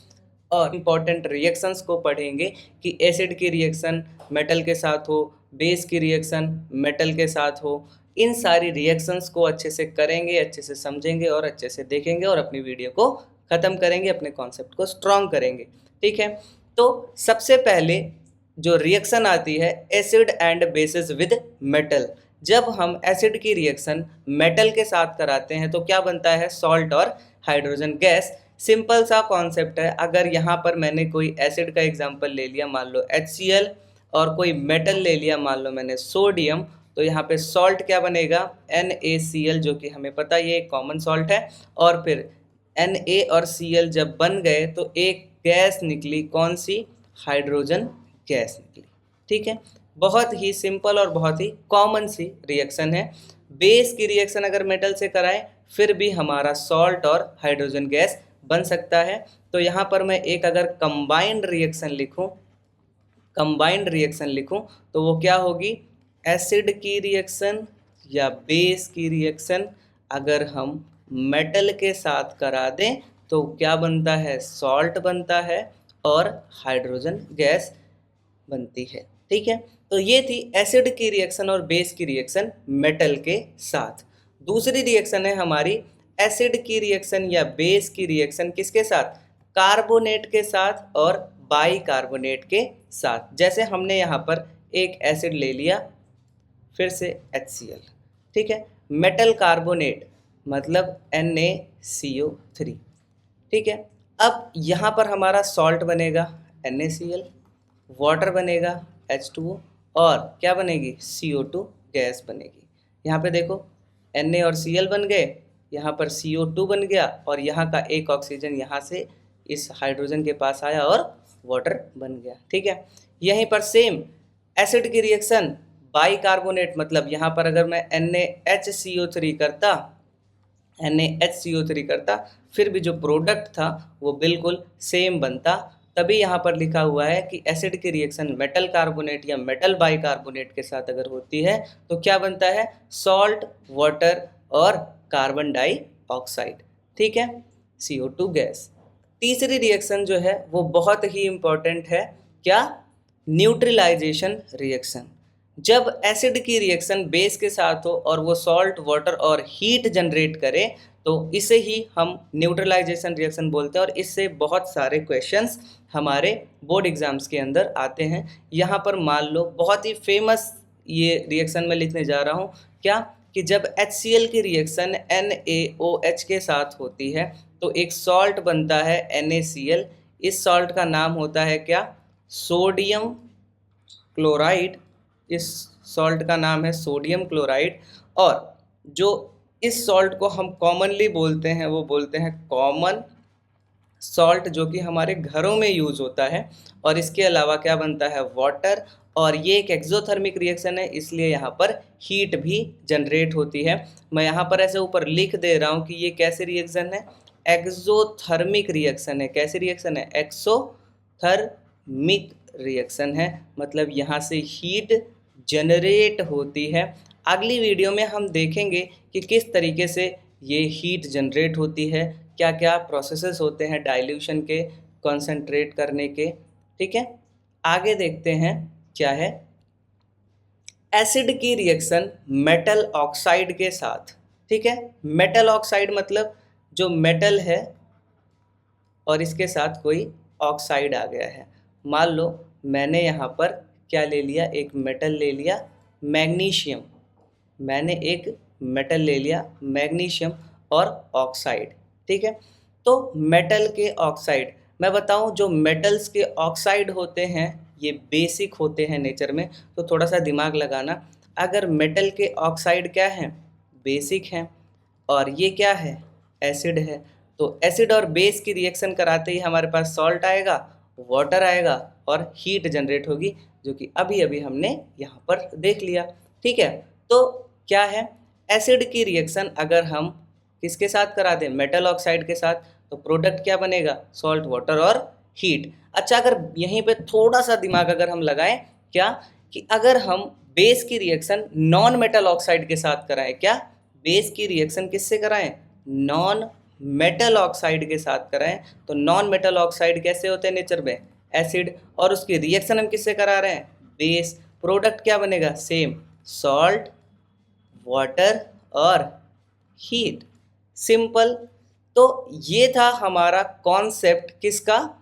और इम्पॉर्टेंट रिएक्शंस को पढ़ेंगे कि एसिड की रिएक्शन मेटल के साथ हो, बेस की रिएक्शन मेटल के साथ हो। इन सारी रिएक्शंस को अच्छे से करेंगे, अच्छे से समझेंगे और अच्छे से देखेंगे और अपनी वीडियो को ख़त्म करेंगे, अपने कॉन्सेप्ट को स्ट्रॉन्ग करेंगे। ठीक है, तो सबसे पहले जो रिएक्शन आती है acid and bases with metal. जब हम एसिड की रिएक्शन मेटल के साथ कराते हैं तो क्या बनता है? सॉल्ट और हाइड्रोजन गैस। सिंपल सा कॉन्सेप्ट है। अगर यहाँ पर मैंने कोई एसिड का एग्जांपल ले लिया, मान लो HCl, और कोई मेटल ले लिया, मान लो मैंने सोडियम, तो यहाँ पे सॉल्ट क्या बनेगा? NaCl, जो कि हमें पता ये एक कॉमन सॉल्ट है। और फिर Na और Cl जब बन गए तो एक गैस निकली, कौन सी? हाइड्रोजन गैस निकली। ठीक है, बहुत ही सिंपल और बहुत ही कॉमन सी रिएक्शन है। बेस की रिएक्शन अगर मेटल से कराएं फिर भी हमारा सॉल्ट और हाइड्रोजन गैस बन सकता है। तो यहाँ पर मैं एक अगर कंबाइंड रिएक्शन लिखूं तो वो क्या होगी? एसिड की रिएक्शन या बेस की रिएक्शन अगर हम मेटल के साथ करा दें तो क्या बनता है? सॉल्ट बनता है और हाइड्रोजन गैस बनती है। ठीक है, तो ये थी एसिड की रिएक्शन और बेस की रिएक्शन मेटल के साथ। दूसरी रिएक्शन है हमारी एसिड की रिएक्शन या बेस की रिएक्शन किसके साथ? कार्बोनेट के साथ और बाइकार्बोनेट के साथ। जैसे हमने यहाँ पर एक एसिड ले लिया, फिर से HCl। ठीक है, मेटल कार्बोनेट मतलब NaCO3। ठीक है, अब यहाँ पर हमारा सॉल्ट बनेगा NaCl, वाटर बनेगा H2O और क्या बनेगी? CO2 गैस बनेगी। यहाँ पे देखो Na और Cl बन गए, यहाँ पर CO2 बन गया और यहाँ का एक ऑक्सीजन यहाँ से इस हाइड्रोजन के पास आया और वाटर बन गया। ठीक है, यहीं पर सेम एसिड की रिएक्शन बाइकार्बोनेट, मतलब यहाँ पर अगर मैं NaHCO3 करता फिर भी जो प्रोडक्ट था वो बिल्कुल सेम बनता। तभी यहाँ पर लिखा हुआ है कि एसिड की रिएक्शन मेटल कार्बोनेट या मेटल बाइकार्बोनेट के साथ अगर होती है तो क्या बनता है? सॉल्ट, वाटर और कार्बन डाइऑक्साइड। ठीक है, CO2 गैस। तीसरी रिएक्शन जो है वो बहुत ही इम्पोर्टेंट है, क्या? Neutralisation reaction. जब एसिड की रिएक्शन बेस के साथ हो और वो सॉल्ट, वाटर और हीट जनरेट करे तो इसे ही हम न्यूट्रलाइजेशन रिएक्शन बोलते हैं। और इससे बहुत सारे क्वेश्चंस हमारे बोर्ड एग्जाम्स के अंदर आते हैं। यहाँ पर मान लो बहुत ही फेमस ये रिएक्शन मैं लिखने जा रहा हूँ, क्या? कि जब HCl की रिएक्शन NaOH के साथ होती है तो एक सॉल्ट बनता है NaCl। इस सॉल्ट का नाम होता है क्या? Sodium chloride. इस सॉल्ट का नाम है सोडियम क्लोराइड। और जो इस सॉल्ट को हम कॉमनली बोलते हैं वो बोलते हैं कॉमन सॉल्ट, जो कि हमारे घरों में यूज़ होता है। और इसके अलावा क्या बनता है? वाटर। और ये एक एक्सोथर्मिक रिएक्शन है, इसलिए यहाँ पर हीट भी जनरेट होती है। मैं यहाँ पर ऐसे ऊपर लिख दे रहा हूँ कि ये कैसी रिएक्शन है? एक्सोथर्मिक रिएक्शन है। कैसी रिएक्शन है? एक्सोथर्मिक रिएक्शन है, मतलब यहाँ से हीट जनरेट होती है। अगली वीडियो में हम देखेंगे कि किस तरीके से ये हीट जनरेट होती है, क्या क्या प्रोसेसेस होते हैं डाइल्यूशन के, कॉन्सेंट्रेट करने के। ठीक है, आगे देखते हैं क्या है। एसिड की रिएक्शन मेटल ऑक्साइड के साथ। ठीक है, मेटल ऑक्साइड मतलब जो मेटल है और इसके साथ कोई ऑक्साइड आ गया है। मान लो मैंने यहाँ पर क्या ले लिया, एक मेटल ले लिया मैग्नीशियम। मैंने एक मेटल ले लिया मैग्नीशियम और ऑक्साइड। ठीक है, तो मेटल के ऑक्साइड, मैं बताऊं जो मेटल्स के ऑक्साइड होते हैं ये बेसिक होते हैं नेचर में, तो थोड़ा सा दिमाग लगाना। अगर मेटल के ऑक्साइड क्या हैं, बेसिक हैं, और ये क्या है, एसिड है, तो एसिड और बेस की रिएक्शन कराते ही हमारे पास सॉल्ट आएगा, वाटर आएगा और हीट जनरेट होगी, जो कि अभी अभी हमने यहाँ पर देख लिया। ठीक है, तो क्या है, एसिड की रिएक्शन अगर हम किसके साथ करा दें, मेटल ऑक्साइड के साथ, तो प्रोडक्ट क्या बनेगा, सॉल्ट, वाटर और हीट। अच्छा, अगर यहीं पे थोड़ा सा दिमाग अगर हम लगाएं, क्या कि अगर हम बेस की रिएक्शन नॉन मेटल ऑक्साइड के साथ कराएं, क्या बेस की रिएक्शन किससे कराएं, नॉन मेटल ऑक्साइड के साथ कराएं, तो नॉन मेटल ऑक्साइड कैसे होते हैं नेचर में, एसिड, और उसकी रिएक्शन हम किससे करा रहे हैं, बेस। प्रोडक्ट क्या बनेगा, सेम, सॉल्ट, वाटर और हीट। सिंपल। तो ये था हमारा कॉन्सेप्ट किसका,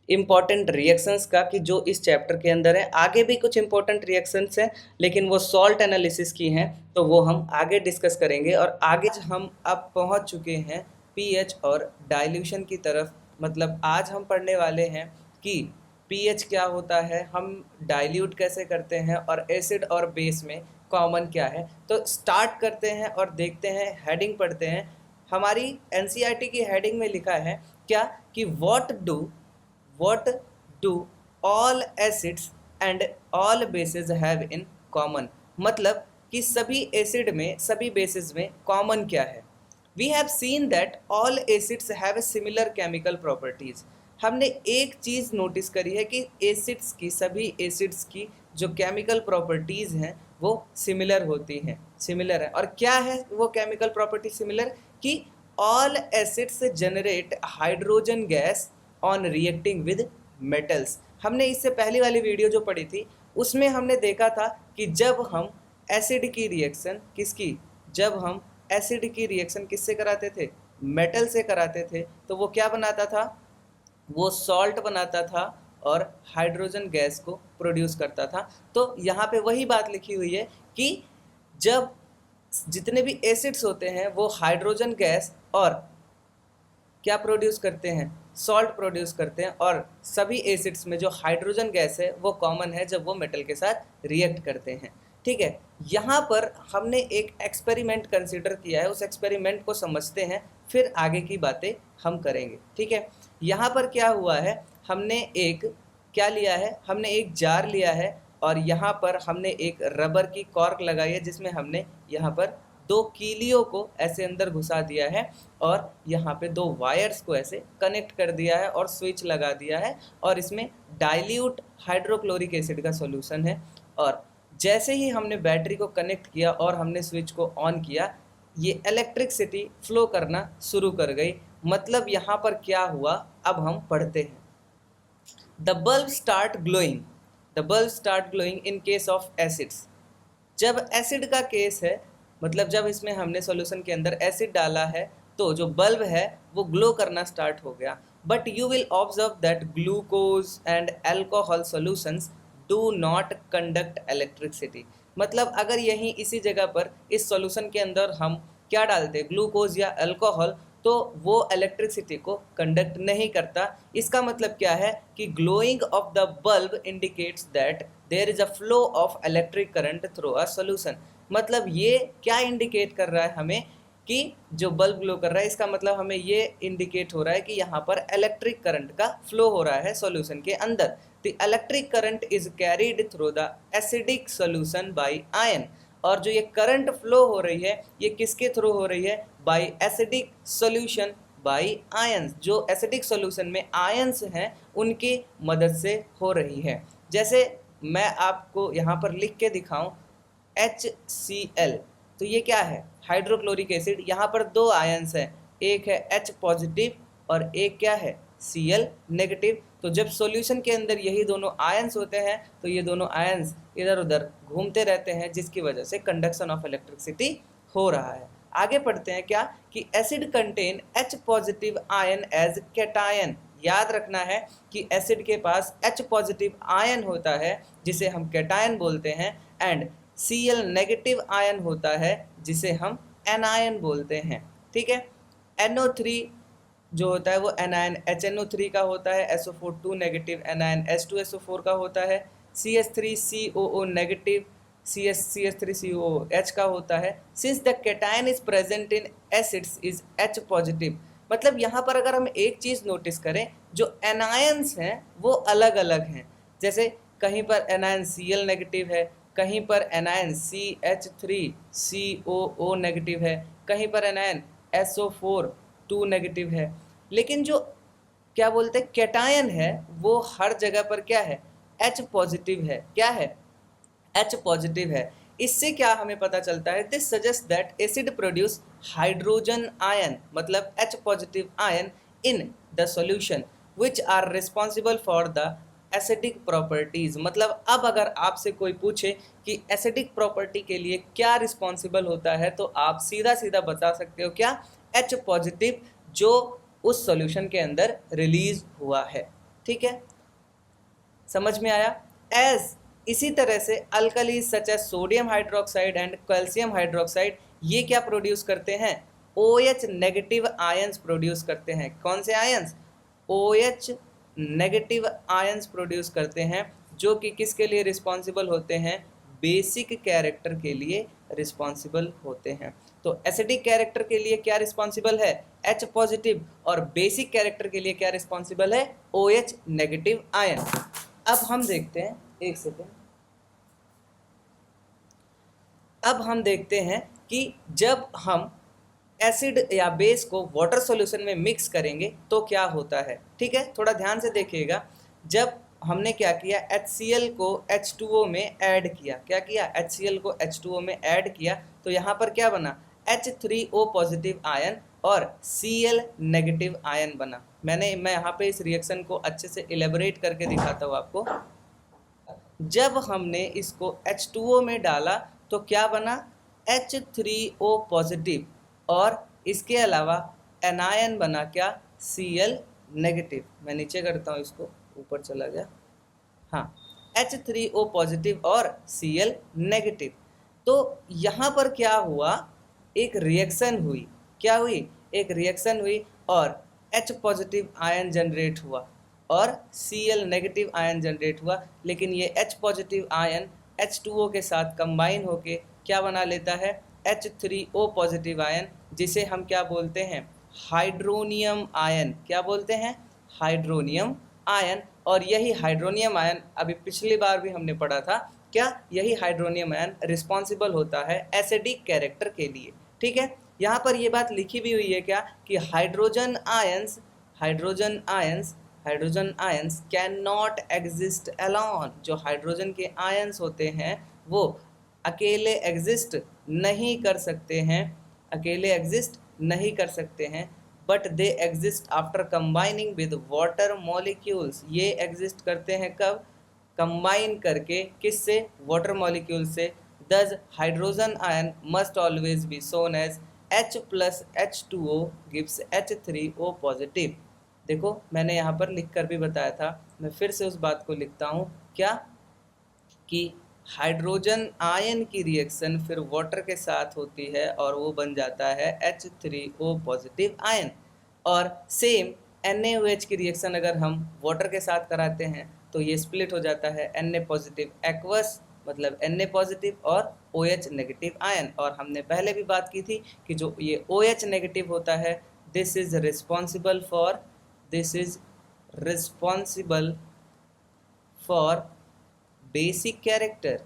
इम्पॉर्टेंट रिएक्शंस का, कि जो इस चैप्टर के अंदर है। आगे भी कुछ इम्पॉर्टेंट रिएक्शंस हैं, लेकिन वो सॉल्ट एनालिसिस की हैं, तो वो हम आगे डिस्कस करेंगे। और आगे हम अब पहुंच चुके हैं पीएच और डाइल्यूशन की तरफ। मतलब आज हम पढ़ने वाले हैं कि पीएच क्या होता है, हम डाइल्यूट कैसे करते हैं, और एसिड और बेस में कॉमन क्या है। तो स्टार्ट करते हैं और देखते हैं, हेडिंग पढ़ते हैं। हमारी एनसीईआरटी की हेडिंग में लिखा है क्या कि what do all acids and all basis have in common. मतलब कि सभी एसिड में, सभी बेसिस में कॉमन क्या है। We have seen that all acids have similar chemical properties. हमने एक चीज़ नोटिस करी है कि एसिड्स की, सभी एसिड्स की जो केमिकल प्रॉपर्टीज़ हैं वो सिमिलर होती हैं, सिमिलर है। और क्या है वो केमिकल प्रॉपर्टी सिमिलर, कि all acids generate hydrogen gas on reacting with metals. हमने इससे पहली वाली वीडियो जो पढ़ी थी उसमें हमने देखा था कि जब हम एसिड की रिएक्शन किसकी, जब हम एसिड की रिएक्शन किससे कराते थे, मेटल से कराते थे, तो वो क्या बनाता था, वो सॉल्ट बनाता था और हाइड्रोजन गैस को प्रोड्यूस करता था। तो यहाँ पे वही बात लिखी हुई है कि जब जितने भी एसिड्स होते हैं वो हाइड्रोजन गैस और क्या प्रोड्यूस करते हैं, सॉल्ट प्रोड्यूस करते हैं, और सभी एसिड्स में जो हाइड्रोजन गैस है वो कॉमन है जब वो मेटल के साथ रिएक्ट करते हैं। ठीक है, यहाँ पर हमने एक एक्सपेरिमेंट कंसिडर किया है, उस एक्सपेरिमेंट को समझते हैं, फिर आगे की बातें हम करेंगे। ठीक है, यहाँ पर क्या हुआ है, हमने एक क्या लिया है, हमने एक जार लिया है और यहाँ पर हमने एक रबर की कॉर्क लगाई है, जिसमें हमने यहाँ पर दो कीलियों को ऐसे अंदर घुसा दिया है और यहाँ पे दो वायर्स को ऐसे कनेक्ट कर दिया है और स्विच लगा दिया है, और इसमें डाइल्यूट हाइड्रोक्लोरिक एसिड का सॉल्यूशन है। और जैसे ही हमने बैटरी को कनेक्ट किया और हमने स्विच को ऑन किया, ये इलेक्ट्रिसिटी फ्लो करना शुरू कर गई। मतलब यहाँ पर क्या हुआ, अब हम पढ़ते हैं। The bulb start glowing, the bulb start glowing in case of acids. जब एसिड का केस है, मतलब जब इसमें हमने सॉल्यूशन के अंदर एसिड डाला है, तो जो बल्ब है वो ग्लो करना स्टार्ट हो गया। But you will observe that glucose and alcohol solutions do not conduct electricity. मतलब अगर यहीं इसी जगह पर इस सॉल्यूशन के अंदर हम क्या डालते, ग्लूकोज या अल्कोहल, तो वो इलेक्ट्रिसिटी को कंडक्ट नहीं करता। इसका मतलब क्या है कि glowing of the bulb indicates that there is a flow of electric current through a solution. मतलब ये क्या इंडिकेट कर रहा है हमें, कि जो बल्ब ग्लो कर रहा है, इसका मतलब हमें ये इंडिकेट हो रहा है कि यहाँ पर इलेक्ट्रिक करंट का फ्लो हो रहा है सॉल्यूशन के अंदर। The electric current is carried through the acidic solution bye ion. और जो ये करंट फ्लो हो रही है ये किसके थ्रू हो रही है, by acidic solution by ions. जो एसिडिक सॉल्यूशन में आयंस हैं उनकी मदद से हो रही है। जैसे मैं आपको यहाँ पर लिख के दिखाऊं, HCl, तो ये क्या है, हाइड्रोक्लोरिक एसिड। यहाँ पर दो आयंस हैं, एक है H पॉजिटिव और एक क्या है, Cl नेगेटिव। तो जब सॉल्यूशन के अंदर यही दोनों आयंस होते हैं तो ये दोनों आयंस इधर उधर घूमते रहते हैं, जिसकी वजह से कंडक्शन ऑफ इलेक्ट्रिसिटी हो रहा है। आगे पढ़ते हैं क्या कि acid contain H positive ion as cation. याद रखना है कि एसिड के पास H पॉजिटिव आयन होता है जिसे हम कैटायन बोलते हैं, एंड Cl नेगेटिव आयन होता है जिसे हम एनायन बोलते हैं। ठीक है। NO3 जो होता है वो एनायन HNO3 का होता है, SO4 2 नेगेटिव एनायन H2SO4 का होता है, CH3COO नेगेटिव CH3COOH का होता है। Since the cation is present in acids is H positive. मतलब यहाँ पर अगर हम एक चीज़ नोटिस करें, जो एनायंस हैं वो अलग अलग हैं। जैसे कहीं पर एनायन Cl नेगेटिव है, कहीं पर एनायन CH3COO नेगेटिव है, कहीं पर एनायन SO4 2 नेगेटिव है। लेकिन जो क्या बोलते हैं कैटायन है वो हर जगह पर क्या है, H पॉजिटिव है। क्या है, H पॉजिटिव है। इससे क्या हमें पता चलता है, this suggest that acid produce hydrogen ion, मतलब H positive ion in the solution which are responsible for the acidic properties. मतलब अब अगर आपसे कोई पूछे कि एसिडिक प्रॉपर्टी के लिए क्या रिस्पॉन्सिबल होता है तो आप सीधा सीधा बता सकते हो क्या, H पॉजिटिव जो उस सॉल्यूशन के अंदर रिलीज हुआ है। ठीक है, समझ में आया। एज इसी तरह से alkali such as sodium hydroxide and calcium hydroxide ये क्या प्रोड्यूस करते हैं, OH नेगेटिव आयंस प्रोड्यूस करते हैं। कौन से ions, OH negative ions produce करते हैं, जो कि किसके लिए रिस्पॉन्सिबल होते हैं, बेसिक कैरेक्टर के लिए रिस्पॉन्सिबल होते हैं। तो एसिडिक कैरेक्टर के लिए क्या रिस्पॉन्सिबल है, H पॉजिटिव, और बेसिक कैरेक्टर के लिए क्या रिस्पॉन्सिबल है, OH नेगेटिव आयन। अब हम देखते हैं, एक सेकेंड, अब हम देखते हैं कि जब हम एसिड या बेस को वाटर सॉल्यूशन में मिक्स करेंगे तो क्या होता है। ठीक है, थोड़ा ध्यान से देखिएगा। जब हमने क्या किया, HCl को H2O में ऐड किया, क्या किया, HCl को H2O में ऐड किया, तो यहाँ पर क्या बना, H3O पॉजिटिव आयन और Cl नेगेटिव आयन बना। मैं यहाँ पे इस रिएक्शन को अच्छे से इलेबोरेट करके दिखाता हूँ आपको। जब हमने इसको H2O में डाला तो क्या बना, H3O पॉजिटिव, और इसके अलावा एनायन बना क्या, Cl नेगेटिव। मैं नीचे करता हूँ इसको, ऊपर चला गया, हाँ, H3O पॉजिटिव और Cl नेगेटिव। तो यहाँ पर क्या हुआ, एक रिएक्शन हुई, क्या हुई, एक रिएक्शन हुई और H पॉजिटिव आयन जनरेट हुआ और Cl नेगेटिव आयन जनरेट हुआ। लेकिन ये H पॉजिटिव आयन H2O के साथ कंबाइन होके क्या बना लेता है, H3O पॉजिटिव आयन, जिसे हम क्या बोलते हैं, हाइड्रोनियम आयन। क्या बोलते हैं, हाइड्रोनियम आयन। और यही हाइड्रोनियम आयन अभी पिछली बार भी हमने पढ़ा था, क्या, यही हाइड्रोनियम आयन रिस्पॉन्सिबल होता है एसिडिक कैरेक्टर के लिए। ठीक है, यहाँ पर ये बात लिखी भी हुई है क्या कि hydrogen ions can not exist alone. जो हाइड्रोजन के आयंस होते हैं वो अकेले एग्जिस्ट नहीं कर सकते हैं, अकेले एग्जिस्ट नहीं कर सकते हैं, but they exist after combining with water molecules. ये एग्जिस्ट करते हैं कब, कंबाइन करके, किससे, वाटर मॉलिक्यूल से। This hydrogen ion must always be shown as H plus H2O gives H3O positive. देखो मैंने यहाँ पर लिख कर भी बताया था, मैं फिर से उस बात को लिखता हूँ, क्या, कि हाइड्रोजन आयन की रिएक्शन फिर वाटर के साथ होती है और वो बन जाता है H3O पॉजिटिव आयन। और सेम NaOH की रिएक्शन अगर हम वाटर के साथ कराते हैं तो ये स्प्लिट हो जाता है Na पॉजिटिव एक्वस, मतलब Na पॉजिटिव और OH नेगेटिव आयन। और हमने पहले भी बात की थी कि जो ये OH नेगेटिव होता है, this is responsible for basic character.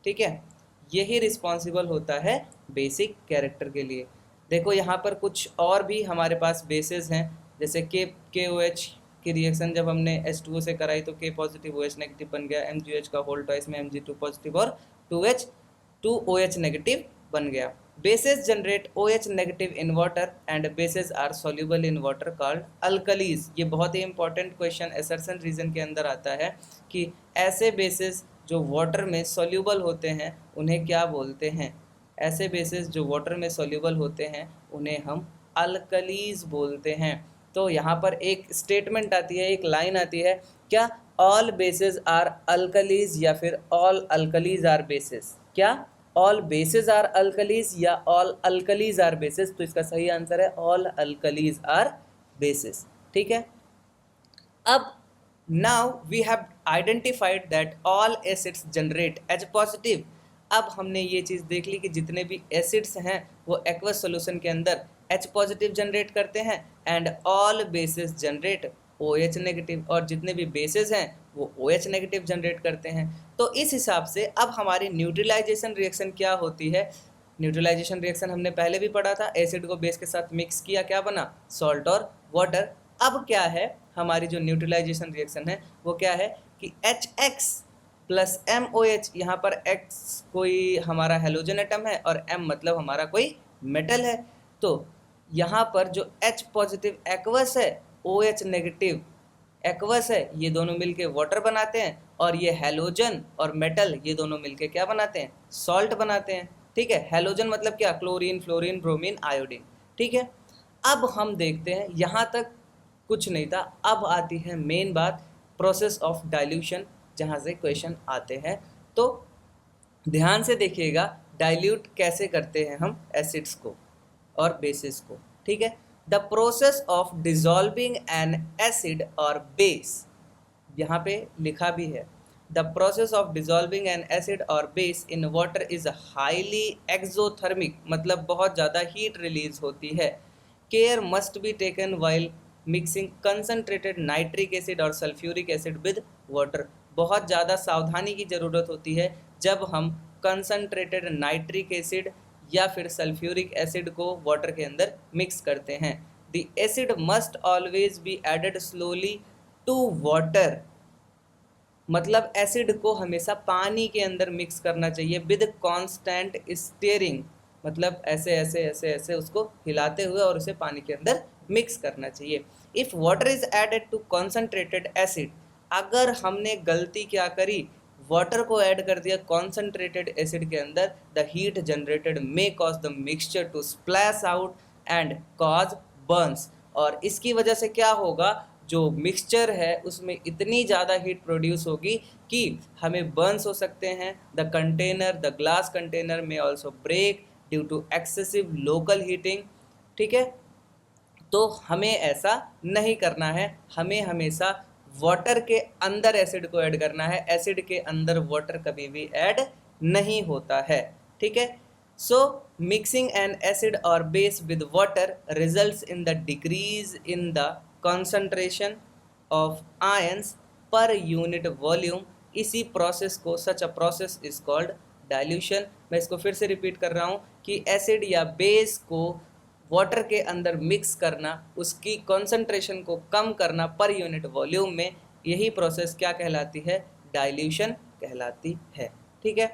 ठीक है, यही रिस्पॉन्सिबल होता है बेसिक कैरेक्टर के लिए। देखो यहाँ पर कुछ और भी हमारे पास बेसिस हैं, जैसे KOH की रिएक्शन जब हमने H2O से कराई तो K पॉजिटिव OH नेगेटिव बन गया, MgOH का होल ट्वाइस में Mg2 पॉजिटिव और 2OH नेगेटिव बन गया। Bases generate OH negative in water and bases are soluble in water called alkalis. ये बहुत ही इंपॉर्टेंट क्वेश्चन assertion रीजन के अंदर आता है कि ऐसे बेसिस जो वाटर में soluble होते हैं उन्हें क्या बोलते हैं। ऐसे बेसिस जो वाटर में soluble होते हैं उन्हें हम अल्कलीज बोलते हैं। तो यहाँ पर एक स्टेटमेंट आती है, एक लाइन आती है, क्या ऑल बेसिस आर अल्कलीज या फिर ऑल अल्कलीज आर बेसिस। क्या ऑल बेसिस आर अल्कलीज या ऑल अल्कलीज आर बेसिस। तो इसका सही आंसर है ऑल अल्कलीज आर बेसिस। ठीक है, अब now we have identified that all acids generate H positive. अब हमने ये चीज़ देख ली कि जितने भी एसिड्स हैं वो एक्वस सॉल्यूशन के अंदर एच पॉजिटिव जनरेट करते हैं and all basis generate OH negative, और जितने भी बेसिस हैं वो OH नेगेटिव जनरेट करते हैं। तो इस हिसाब से अब हमारी न्यूट्रलाइजेशन रिएक्शन क्या होती है। न्यूट्रलाइजेशन रिएक्शन हमने पहले भी पढ़ा था, एसिड को बेस के साथ मिक्स किया, क्या बना, सॉल्ट और वाटर। अब क्या है हमारी जो न्यूट्रलाइजेशन रिएक्शन है वो क्या है कि HX प्लस MOH, यहाँ पर X कोई हमारा हेलोजन एटम है और M मतलब हमारा कोई मेटल है। तो यहाँ पर जो H पॉजिटिव एक्वस है, OH नेगेटिव एक्वस है, ये दोनों मिलके वाटर बनाते हैं, और ये हेलोजन और मेटल ये दोनों मिलके क्या बनाते हैं, सॉल्ट बनाते हैं। ठीक है, हेलोजन मतलब क्या, क्लोरीन, फ्लोरीन, ब्रोमीन, आयोडीन। ठीक है, अब हम देखते हैं, यहाँ तक कुछ नहीं था। अब आती है मेन बात, प्रोसेस ऑफ डाइल्यूशन, जहाँ से क्वेश्चन आते हैं। तो ध्यान से देखिएगा, डाइल्यूट कैसे करते हैं हम एसिड्स को और बेसिस को। ठीक है, the process of dissolving an acid और बेस, यहाँ पे लिखा भी है, the process of dissolving an acid और base in water is highly exothermic, मतलब बहुत ज़्यादा हीट रिलीज होती है। Care must be taken while mixing concentrated nitric acid और सल्फ्यूरिक एसिड विद वाटर, बहुत ज़्यादा सावधानी की ज़रूरत होती है जब हम कंसनट्रेटेड नाइट्रिक एसिड या फिर सल्फ्यूरिक एसिड को वाटर के अंदर मिक्स करते हैं। The acid must always be added slowly to water, मतलब एसिड को हमेशा पानी के अंदर मिक्स करना चाहिए विद कांस्टेंट स्टीयरिंग, मतलब ऐसे ऐसे ऐसे ऐसे उसको हिलाते हुए और उसे पानी के अंदर मिक्स करना चाहिए। If water is added to concentrated acid, अगर हमने गलती क्या करी, वाटर को ऐड कर दिया कॉन्सनट्रेटेड एसिड के अंदर, the heat generated may cause the mixture to splash out and cause burns, और इसकी वजह से क्या होगा, जो मिक्सचर है उसमें इतनी ज़्यादा हीट प्रोड्यूस होगी कि हमें बर्न्स हो सकते हैं। The container, the glass container में also break due to excessive local heating. ठीक है, तो हमें ऐसा नहीं करना है, हमें हमेशा वाटर के अंदर एसिड को ऐड करना है, एसिड के अंदर वाटर कभी भी ऐड नहीं होता है। ठीक है, सो मिक्सिंग एन एसिड और base with water results in the decrease in the concentration of ions per unit volume, इसी प्रोसेस को, such a process is called dilution. मैं इसको फिर से रिपीट कर रहा हूँ कि एसिड या बेस को वाटर के अंदर मिक्स करना, उसकी कॉन्सेंट्रेशन को कम करना पर यूनिट वॉल्यूम में, यही प्रोसेस क्या कहलाती है, डाइल्यूशन कहलाती है। ठीक है,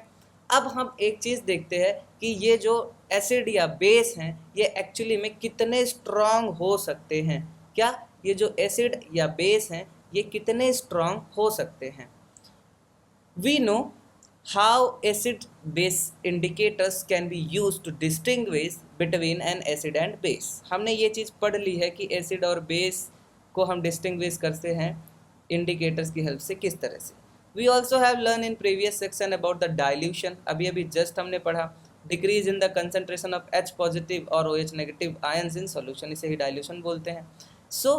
अब हम एक चीज़ देखते हैं कि ये जो एसिड या बेस हैं ये एक्चुअली में कितने स्ट्रॉन्ग हो सकते हैं। क्या ये जो एसिड या बेस हैं ये कितने स्ट्रॉन्ग हो सकते हैं। We know how acid base indicators can be use to distinguish between an acid and base. हमने ये चीज़ पढ़ ली है कि एसिड और बेस को हम डिस्टिंग्विश करते हैं इंडिकेटर्स की हेल्प से, किस तरह से। We also have learn in previous section about the dilution, अभी जस्ट हमने पढ़ा, decrease in the concentration of H positive और OH negative ions in solution, इसे ही डाइल्यूशन बोलते हैं। सो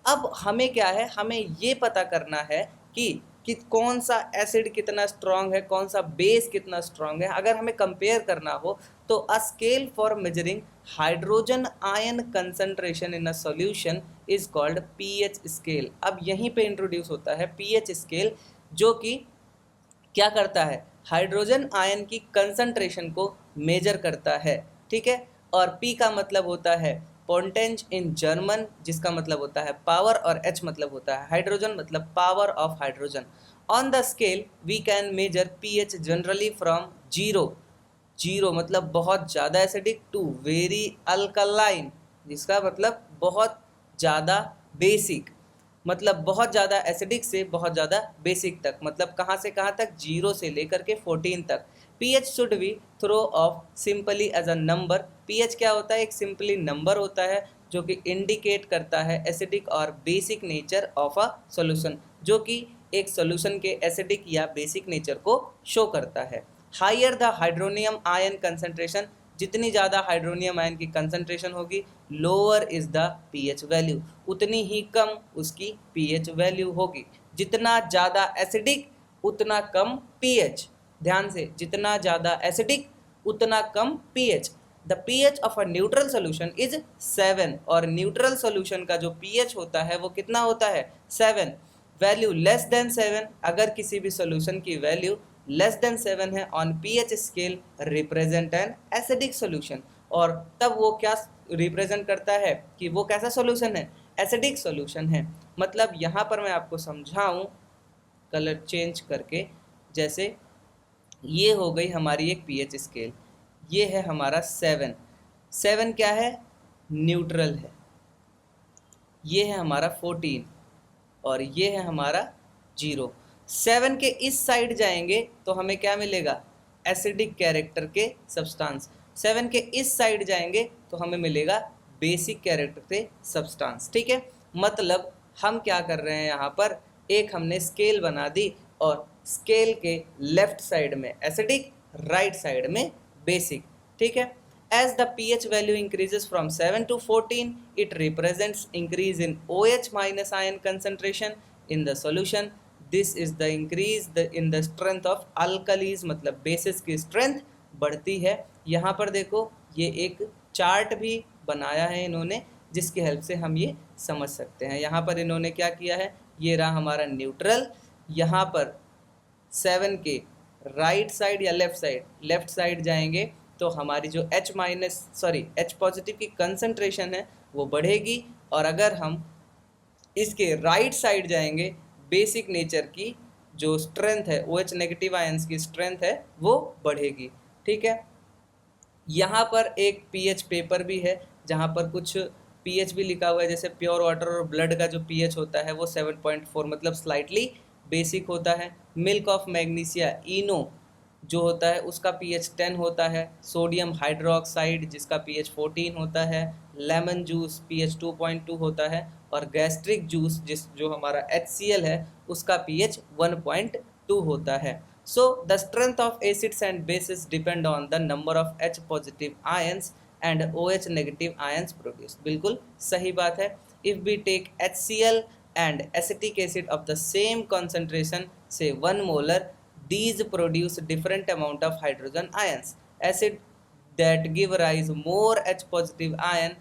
अब हमें क्या है, हमें ये पता करना है कि कौन सा एसिड कितना स्ट्रॉन्ग है, कौन सा बेस कितना स्ट्रॉन्ग है। अगर हमें कंपेयर करना हो तो a scale for measuring hydrogen ion concentration in a solution is called pH scale. अब यहीं पे इंट्रोड्यूस होता है पीएच स्केल, जो कि क्या करता है, हाइड्रोजन आयन की कंसंट्रेशन को मेजर करता है। ठीक है, और P का मतलब होता है पोंटेंज इन जर्मन, जिसका मतलब होता है पावर, और H मतलब होता है हाइड्रोजन, मतलब power of hydrogen. On the scale we can measure pH generally from 0 zero मतलब बहुत ज़्यादा एसिडिक, टू वेरी अल्कलाइन जिसका मतलब बहुत ज़्यादा बेसिक, मतलब बहुत ज़्यादा एसिडिक से बहुत ज़्यादा बेसिक तक, मतलब कहाँ से कहाँ तक, जीरो से लेकर के 14 तक। pH should be thought of simply as a number. pH क्या होता है, एक सिंपली नंबर होता है जो कि इंडिकेट करता है एसिडिक और basic nature of a solution, जो कि एक सॉल्यूशन के एसिडिक या बेसिक नेचर को शो करता है। Higher the hydronium ion concentration, जितनी ज़्यादा हाइड्रोनियम आयन की कंसंट्रेशन होगी, lower is the pH value, उतनी ही कम उसकी पीएच वैल्यू होगी। जितना ज़्यादा एसिडिक उतना कम पीएच, ध्यान से, जितना ज़्यादा एसिडिक उतना कम pH. The pH of a neutral solution is 7, और न्यूट्रल सोल्यूशन का जो पीएच होता है वो कितना होता है, 7। वैल्यू लेस देन 7, अगर किसी भी सोल्यूशन की वैल्यू लेस देन 7 है on pH scale, represent an acidic solution, और तब वो क्या रिप्रेजेंट करता है कि वो कैसा सोल्यूशन है, एसिडिक सोल्यूशन है। मतलब यहाँ पर मैं आपको समझाऊं कलर चेंज करके, जैसे ये हो गई हमारी एक पीएच स्केल, ये है हमारा 7, 7 क्या है, न्यूट्रल है। ये है हमारा 14 और ये है हमारा 0। 7 के इस साइड जाएंगे तो हमें क्या मिलेगा, एसिडिक कैरेक्टर के सब्सटेंस। 7 के इस साइड जाएंगे तो हमें मिलेगा बेसिक कैरेक्टर के सब्सटेंस। ठीक है, मतलब हम क्या कर रहे हैं यहाँ पर, एक हमने स्केल बना दी और स्केल के लेफ्ट साइड में एसिडिक, राइट साइड में बेसिक। ठीक है, as the pH value increases from 7 to 14, it represents increase in OH minus ion concentration in the solution. This is the increase in the strength of alkalis, मतलब bases की strength बढ़ती है। यहाँ पर देखो ये एक चार्ट भी बनाया है इन्होंने, जिसकी हेल्प से हम ये समझ सकते हैं। यहाँ पर इन्होंने क्या किया है, ये रहा हमारा न्यूट्रल, यहाँ पर 7 के राइट साइड या लेफ्ट साइड जाएंगे तो हमारी जो H पॉजिटिव की कंसंट्रेशन है वो बढ़ेगी, और अगर हम इसके राइट साइड जाएंगे, बेसिक नेचर की जो स्ट्रेंथ है, OH नेगेटिव आयंस की स्ट्रेंथ है वो बढ़ेगी। ठीक है, यहाँ पर एक पीएच पेपर भी है जहाँ पर कुछ पीएच भी लिखा हुआ है, जैसे प्योर वाटर और ब्लड का जो पीएच होता है वो 7.4, मतलब स्लाइटली बेसिक होता है। मिल्क ऑफ मैग्नीशिया इनो जो होता है उसका पीएच 10 होता है। सोडियम हाइड्रोक्साइड जिसका पीएच 14 होता है। लेमन जूस पीएच 2.2 होता है, और गैस्ट्रिक जूस जो हमारा HCl है उसका पीएच 1.2 होता है। So the strength of acids and bases depend on the number of H positive ions and OH negative ions produced. बिल्कुल सही बात है। If we take HCl and acetic acid of the same concentration, say 1 molar, these produce different amount of hydrogen ions. Acid that give rise more H positive ion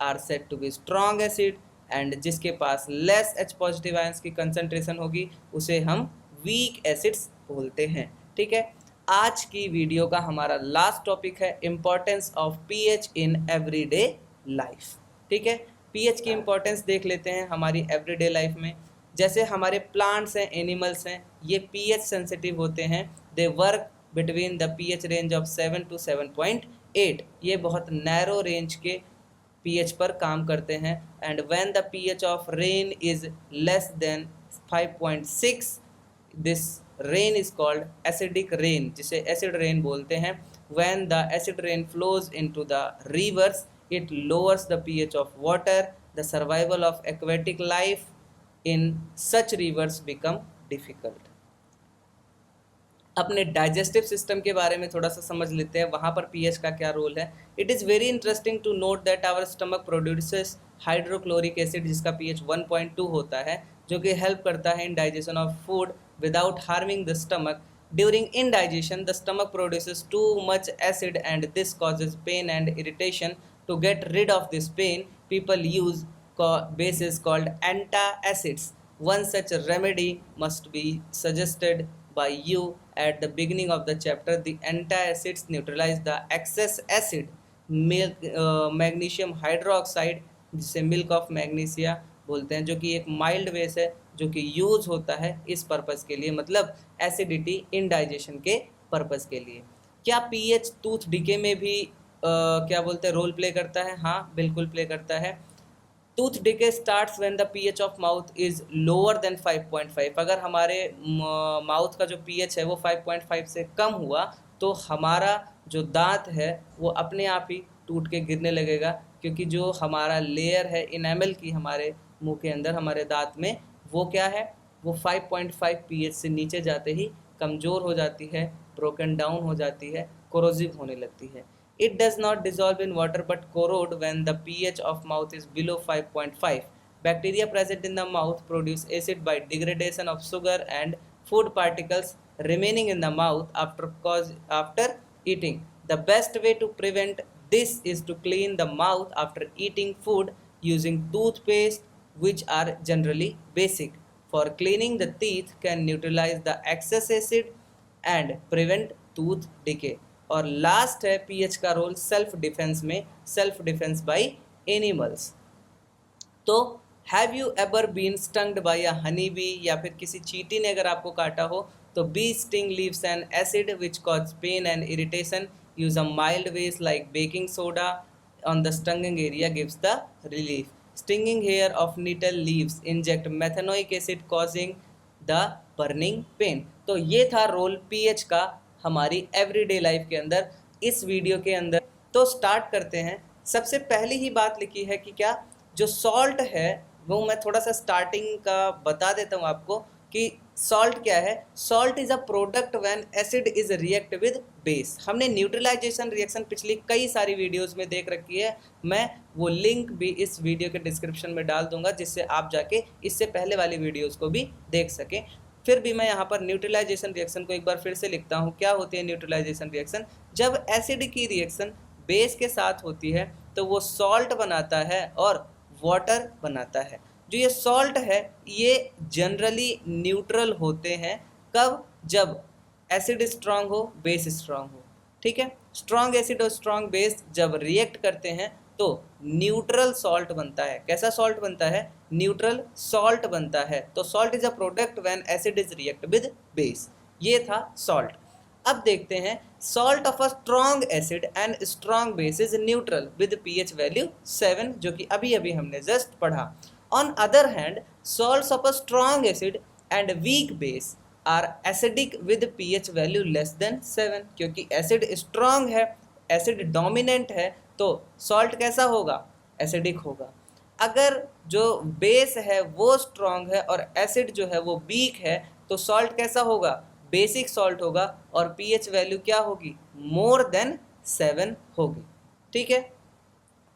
are said to be strong acid, and जिसके पास less H positive ions की concentration होगी उसे हम weak acids बोलते हैं। ठीक है, आज की वीडियो का हमारा लास्ट टॉपिक है importance of pH in everyday life. ठीक है, पीएच की इम्पोर्टेंस देख लेते हैं हमारी एवरीडे लाइफ में। जैसे हमारे प्लांट्स हैं, एनिमल्स हैं, ये पीएच सेंसिटिव होते हैं। They work between the pH range of 7 to 7.8, ये बहुत नैरो रेंज के पीएच पर काम करते हैं। And when the pH of rain is less than 5.6, this rain is called acidic rain, जिसे एसिड रेन बोलते हैं। When the acid rain flows into the reverse, it lowers the pH of water, the survival of aquatic life in such reverse become difficult. अपने digestive system के बारे में थोड़ा सा समझ लेते हैं, वहाँ पर पीएच का क्या रोल है। It is very interesting to note that our stomach produces hydrochloric acid जिसका पीएच 1.2 होता है, जो कि हेल्प करता है in digestion of food without harming the stomach. During indigestion, the stomach produces too much acid and this causes pain and irritation. To get rid of this pain, people use bases called antacids. One such remedy must be suggested by you at the beginning of the chapter. The antacids neutralize the excess acid. Magnesium hydroxide जिसे milk of magnesia बोलते हैं, जो कि एक mild base है जो कि use होता है इस पर्पस के लिए, मतलब एसिडिटी इंडाइजेशन के पर्पस के लिए। क्या पीएच टूथ डिके में भी क्या बोलते हैं रोल प्ले करता है? हाँ, बिल्कुल प्ले करता है। Tooth decay starts when the pH of mouth is lower than 5.5। अगर हमारे माउथ का जो पीएच है वो 5.5 से कम हुआ तो हमारा जो दांत है वो अपने आप ही टूट के गिरने लगेगा, क्योंकि जो हमारा लेयर है इनेमल की हमारे मुंह के अंदर, हमारे दांत में, वो क्या है, वो 5.5 पीएच से नीचे जाते ही कमज़ोर हो जाती है, ब्रोकन डाउन हो जाती है, कोरोसिव होने लगती है। It does not dissolve in water but corrode when the pH of mouth is below 5.5. Bacteria present in the mouth produce acid by degradation of sugar and food particles remaining in the mouth after eating. The best way to prevent this is to clean the mouth after eating food using toothpaste, which are generally basic. For cleaning, the teeth can neutralize the excess acid and prevent tooth decay. और last है pH का role self defence में, self defence by animals. तो have you ever been stunged by a honey bee, या फिर किसी चींटी ने अगर आपको काटा हो, तो bee sting leaves an acid which cause pain and irritation. Use a mild base like baking soda on the stinging area gives the relief. Stinging hair of nettle leaves inject methanoic acid causing the burning pain. तो ये था role pH का हमारी everyday life के अंदर, इस video के अंदर। तो स्टार्ट करते हैं। सबसे पहली ही बात लिखी है कि क्या जो सॉल्ट है वो मैं थोड़ा सा स्टार्टिंग का बता देता हूँ आपको कि सॉल्ट क्या है। Salt is a product when acid is react with base. हमने न्यूट्रलाइजेशन रिएक्शन पिछली कई सारी वीडियोस में देख रखी है, मैं वो लिंक भी इस वीडियो के डिस्क्रिप्शन में डाल दूंगा, जिससे आप जाके इससे पहले वाली वीडियोस को भी देख सकें। फिर भी मैं यहाँ पर न्यूट्रलाइजेशन रिएक्शन को एक बार फिर से लिखता हूँ। क्या होती है न्यूट्रलाइजेशन रिएक्शन? जब एसिड की रिएक्शन बेस के साथ होती है तो वो सॉल्ट बनाता है और वाटर बनाता है। जो ये सॉल्ट है ये जनरली न्यूट्रल होते हैं। कब? जब एसिड स्ट्रांग हो, बेस स्ट्रांग हो। ठीक है, स्ट्रांग एसिड और स्ट्रांग बेस जब रिएक्ट करते हैं तो न्यूट्रल सॉल्ट बनता है। कैसा सॉल्ट बनता है? न्यूट्रल सॉल्ट बनता है। तो salt is a product when acid is react with base. ये था सॉल्ट। अब देखते हैं salt of a strong acid and strong base is neutral with pH value 7, जो कि अभी अभी हमने जस्ट पढ़ा। On other hand salts of a strong acid and weak base are acidic with pH value less than 7। क्योंकि acid strong है, acid dominant है, तो सॉल्ट कैसा होगा? एसिडिक होगा। अगर जो बेस है वो स्ट्रॉन्ग है और एसिड जो है वो वीक है, तो सॉल्ट कैसा होगा? बेसिक सॉल्ट होगा और पीएच वैल्यू क्या होगी? मोर देन 7 होगी। ठीक है।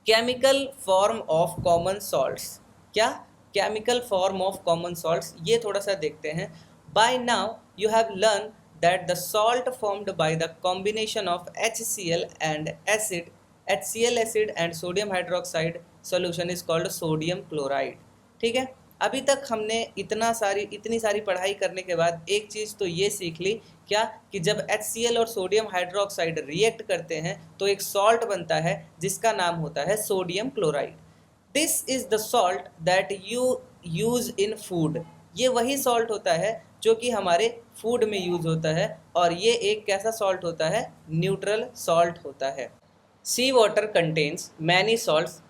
Chemical form of common salts. क्या? Chemical form of common salts, ये थोड़ा सा देखते हैं। By now you have learn that the salt formed by the combination of HCl and acid, HCl acid and sodium hydroxide solution is called sodium chloride। ठीक है, अभी तक हमने इतनी सारी पढ़ाई करने के बाद एक चीज़ तो ये सीख ली, क्या? कि जब HCl और सोडियम हाइड्रोक्साइड रिएक्ट करते हैं तो एक सॉल्ट बनता है जिसका नाम होता है sodium chloride. This is the salt that you use in food. ये वही सॉल्ट होता है जो कि हमारे फूड में यूज होता है, और ये एक कैसा सॉल्ट होता है? न्यूट्रल सॉल्ट होता है। Sea water contains many salts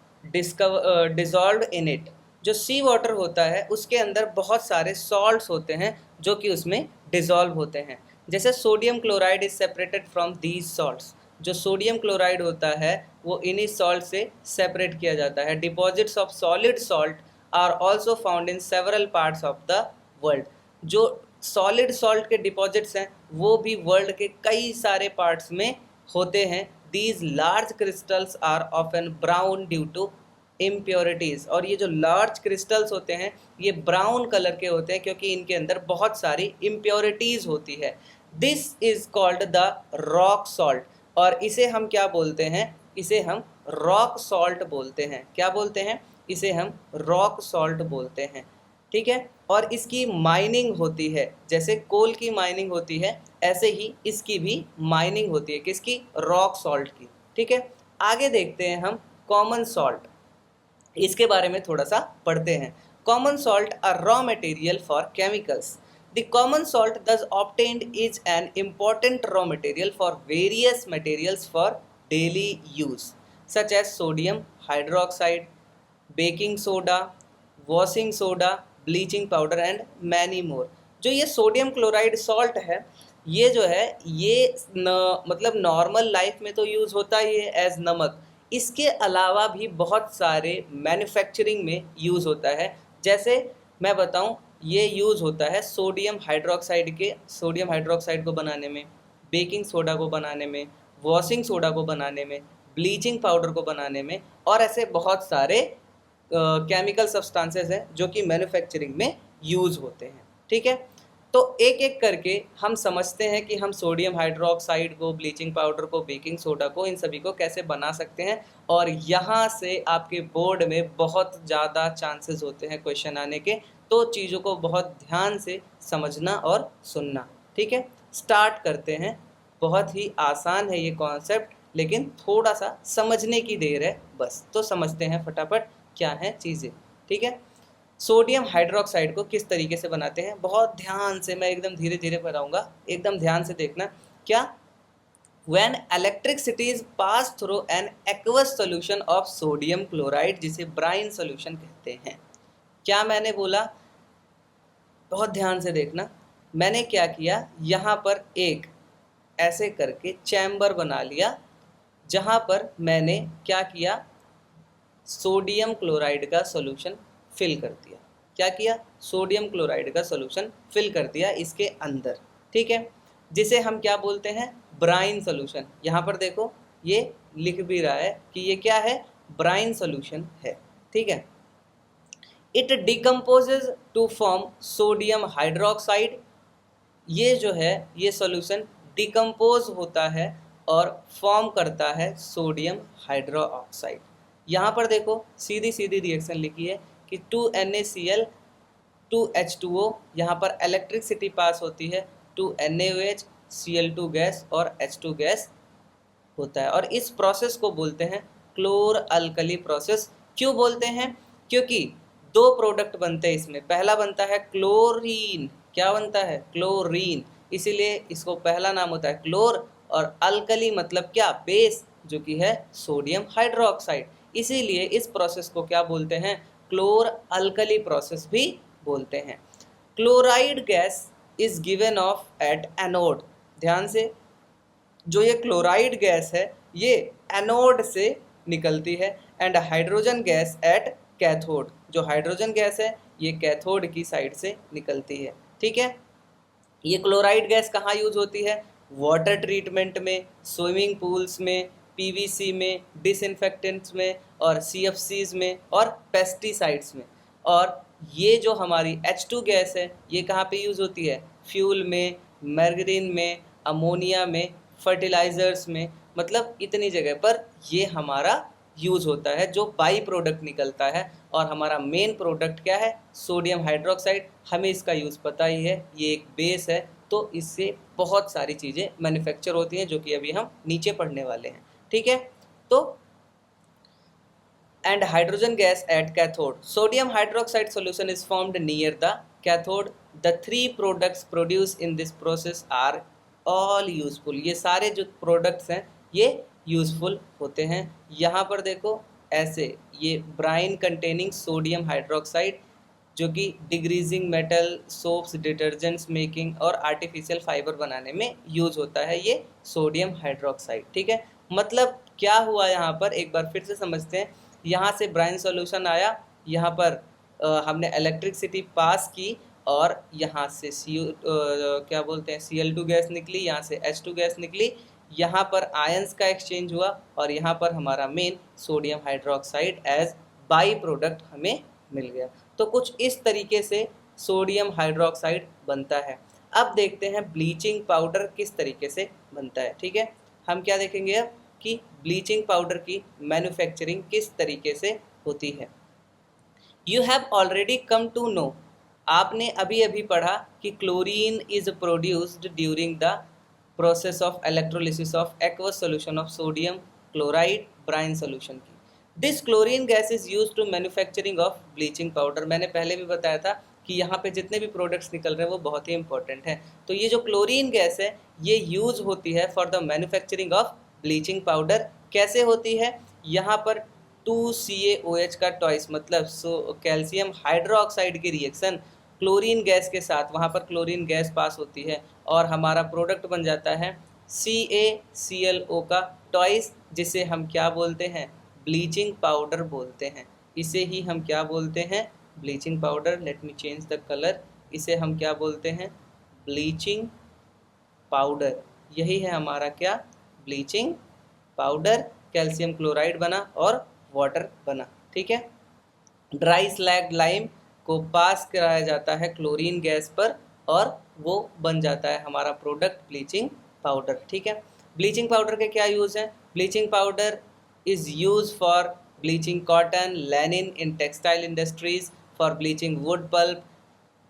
dissolve in it. जो सी वाटर होता है उसके अंदर बहुत सारे सॉल्ट्स होते हैं जो कि उसमें डिजॉल्व होते हैं। जैसे sodium chloride is separated from these salts. जो सोडियम क्लोराइड होता है वो इन्हीं सॉल्ट से सेपरेट किया जाता है। Deposits of solid salt are also found in several parts of the world. जो सॉलिड सॉल्ट के डिपॉजिट्स हैं वो भी वर्ल्ड के कई सारे पार्ट्स में होते हैं। These large crystals are often brown due to impurities. और ये जो लार्ज क्रिस्टल्स होते हैं ये ब्राउन कलर के होते हैं क्योंकि इनके अंदर बहुत सारी इम्प्योरिटीज़ होती है। This is called the rock salt. और इसे हम क्या बोलते हैं? इसे हम रॉक सॉल्ट बोलते हैं। क्या बोलते हैं? इसे हम रॉक सॉल्ट बोलते हैं। ठीक है, और इसकी माइनिंग होती है। जैसे कोल की माइनिंग होती है ऐसे ही इसकी भी माइनिंग होती है। किसकी? रॉक सॉल्ट की। ठीक है, आगे देखते हैं हम कॉमन सॉल्ट। इसके बारे में थोड़ा सा पढ़ते हैं। Common salt are raw material for chemicals. The common salt thus obtained is an important raw material for various materials for daily use, such as sodium hydroxide, baking soda, washing soda, bleaching powder and many more. जो ये sodium chloride salt है, ये जो है ये मतलब normal life में तो यूज़ होता ही है एज नमक। इसके अलावा भी बहुत सारे मैन्युफैक्चरिंग में यूज़ होता है। जैसे मैं बताऊं, ये यूज़ होता है सोडियम हाइड्रोक्साइड को बनाने में, बेकिंग सोडा को बनाने में, वॉशिंग सोडा को बनाने में, ब्लीचिंग पाउडर को बनाने में, और ऐसे बहुत सारे केमिकल सब्सटेंसेस हैं जो कि मैन्युफैक्चरिंग में यूज़ होते हैं। ठीक है, तो एक एक करके हम समझते हैं कि हम सोडियम हाइड्रोक्साइड को, ब्लीचिंग पाउडर को, बेकिंग सोडा को, इन सभी को कैसे बना सकते हैं। और यहाँ से आपके बोर्ड में बहुत ज़्यादा चांसेस होते हैं क्वेश्चन आने के, तो चीज़ों को बहुत ध्यान से समझना और सुनना। ठीक है, स्टार्ट करते हैं। बहुत ही आसान है ये कॉन्सेप्ट, लेकिन थोड़ा सा समझने की देर है बस। तो समझते हैं फटाफट क्या है चीज़ें। ठीक है, सोडियम हाइड्रोक्साइड को किस तरीके से बनाते हैं, बहुत ध्यान से, मैं एकदम धीरे धीरे बताऊंगा, एकदम ध्यान से देखना। क्या? When electricity is pass through an aqueous solution of sodium chloride, जिसे ब्राइन सोल्यूशन कहते हैं। क्या मैंने बोला? बहुत ध्यान से देखना। मैंने क्या किया, यहाँ पर एक ऐसे करके चैम्बर बना लिया, जहाँ पर मैंने क्या किया, सोडियम क्लोराइड का सॉल्यूशन फिल कर दिया। क्या किया? सोडियम क्लोराइड का सॉल्यूशन फिल कर दिया इसके अंदर। ठीक है, जिसे हम क्या बोलते हैं, ब्राइन सॉल्यूशन। यहाँ पर देखो ये लिख भी रहा है कि ये क्या है, ब्राइन सॉल्यूशन है। ठीक है, it decomposes to form sodium hydroxide. ये जो है ये सॉल्यूशन डिकम्पोज होता है और फॉर्म करता है सोडियम हाइड्रोक्साइड। यहाँ पर देखो सीधी सीधी रिएक्शन लिखी है कि 2NaCl 2H2O, यहाँ पर इलेक्ट्रिसिटी पास होती है, 2NaOH Cl2 गैस और H2 गैस होता है। और इस प्रोसेस को बोलते हैं क्लोर अल्कली प्रोसेस। क्यों बोलते हैं? क्योंकि दो प्रोडक्ट बनते हैं इसमें। पहला बनता है क्लोरीन। क्या बनता है? क्लोरीन। इसीलिए इसको पहला नाम होता है क्लोर, और अल्कली मतलब क्या, बेस, जो कि है सोडियम हाइड्रोक्साइड। इसीलिए इस प्रोसेस को क्या बोलते हैं, क्लोर अल्कली प्रोसेस भी बोलते हैं। Chloride gas is given of at anode. ध्यान से, जो ये क्लोराइड गैस है ये एनोड से निकलती है, and hydrogen gas at cathode. जो हाइड्रोजन गैस है ये कैथोड की साइड से निकलती है। ठीक है, ये क्लोराइड गैस कहाँ यूज होती है? वाटर ट्रीटमेंट में, स्विमिंग पूल्स में, पीवीसी में, डिसइंफेक्टेंट्स में, और सीएफसीज में, और पेस्टिसाइड्स में। और ये जो हमारी H2 गैस है ये कहाँ पे यूज़ होती है? फ्यूल में, मैर्गरीन में, अमोनिया में, फर्टिलाइज़र्स में, मतलब इतनी जगह पर ये हमारा यूज़ होता है, जो बाई प्रोडक्ट निकलता है। और हमारा मेन प्रोडक्ट क्या है? Sodium hydroxide. हमें इसका यूज़ पता ही है, ये एक बेस है, तो इससे बहुत सारी चीज़ें मैन्युफैक्चर होती हैं, जो कि अभी हम नीचे पढ़ने वाले हैं। ठीक है, तो and hydrogen gas at cathode. Sodium hydroxide solution is formed near the cathode. The three products produced in this process are all useful. ये सारे जो products हैं ये useful होते हैं। यहाँ पर देखो ऐसे, ये brine containing sodium hydroxide, जो कि डिग्रीजिंग मेटल, सोप्स, डिटर्जेंट्स मेकिंग और आर्टिफिशियल फाइबर बनाने में यूज होता है ये सोडियम हाइड्रोक्साइड। ठीक है, मतलब क्या हुआ यहाँ पर, एक बार फिर से समझते हैं। यहाँ से ब्राइन सॉल्यूशन आया, यहाँ पर हमने इलेक्ट्रिसिटी पास की, और यहाँ से क्या बोलते हैं, Cl2 गैस निकली, यहाँ से H2 गैस निकली, यहाँ पर आयंस का एक्सचेंज हुआ, और यहाँ पर हमारा main sodium hydroxide as by product हमें मिल गया। तो कुछ इस तरीके से सोडियम हाइड्रोक्साइड बनता है। अब देखते हैं ब्लीचिंग पाउडर किस तरीके से बनता है। ठीक है, हम क्या देखेंगे अब कि ब्लीचिंग पाउडर की मैन्युफैक्चरिंग किस तरीके से होती है। You have already come to know, आपने अभी अभी पढ़ा कि chlorine is produced during the process of electrolysis of aqueous solution of sodium chloride brine solution की। This chlorine gas is use to manufacturing of bleaching powder. मैंने पहले भी बताया था कि यहाँ पे जितने भी प्रोडक्ट्स निकल रहे हैं वो बहुत ही इंपॉर्टेंट है। तो ये जो क्लोरीन गैस है ये यूज़ होती है for the manufacturing of bleaching powder. कैसे होती है, यहाँ पर 2CaOH का टॉइस मतलब कैल्शियम हाइड्रोक्साइड की रिएक्शन क्लोरीन गैस के साथ, वहाँ पर क्लोरीन गैस पास होती है और हमारा प्रोडक्ट बन जाता है CaClO का टॉइस, जिसे हम क्या बोलते हैं, ब्लीचिंग पाउडर बोलते हैं। इसे ही हम क्या बोलते हैं, bleaching powder. Let me change the colour. इसे हम क्या बोलते हैं, ब्लीचिंग पाउडर। यही है हमारा क्या, ब्लीचिंग पाउडर। कैल्शियम क्लोराइड बना और वाटर बना, ठीक है। ड्राई स्लैग लाइम को पास कराया जाता है क्लोरीन गैस पर और वो बन जाता है हमारा प्रोडक्ट ब्लीचिंग पाउडर, ठीक है। ब्लीचिंग पाउडर के क्या यूज़ हैं, bleaching powder is use for bleaching cotton linen in textile industries, for bleaching wood pulp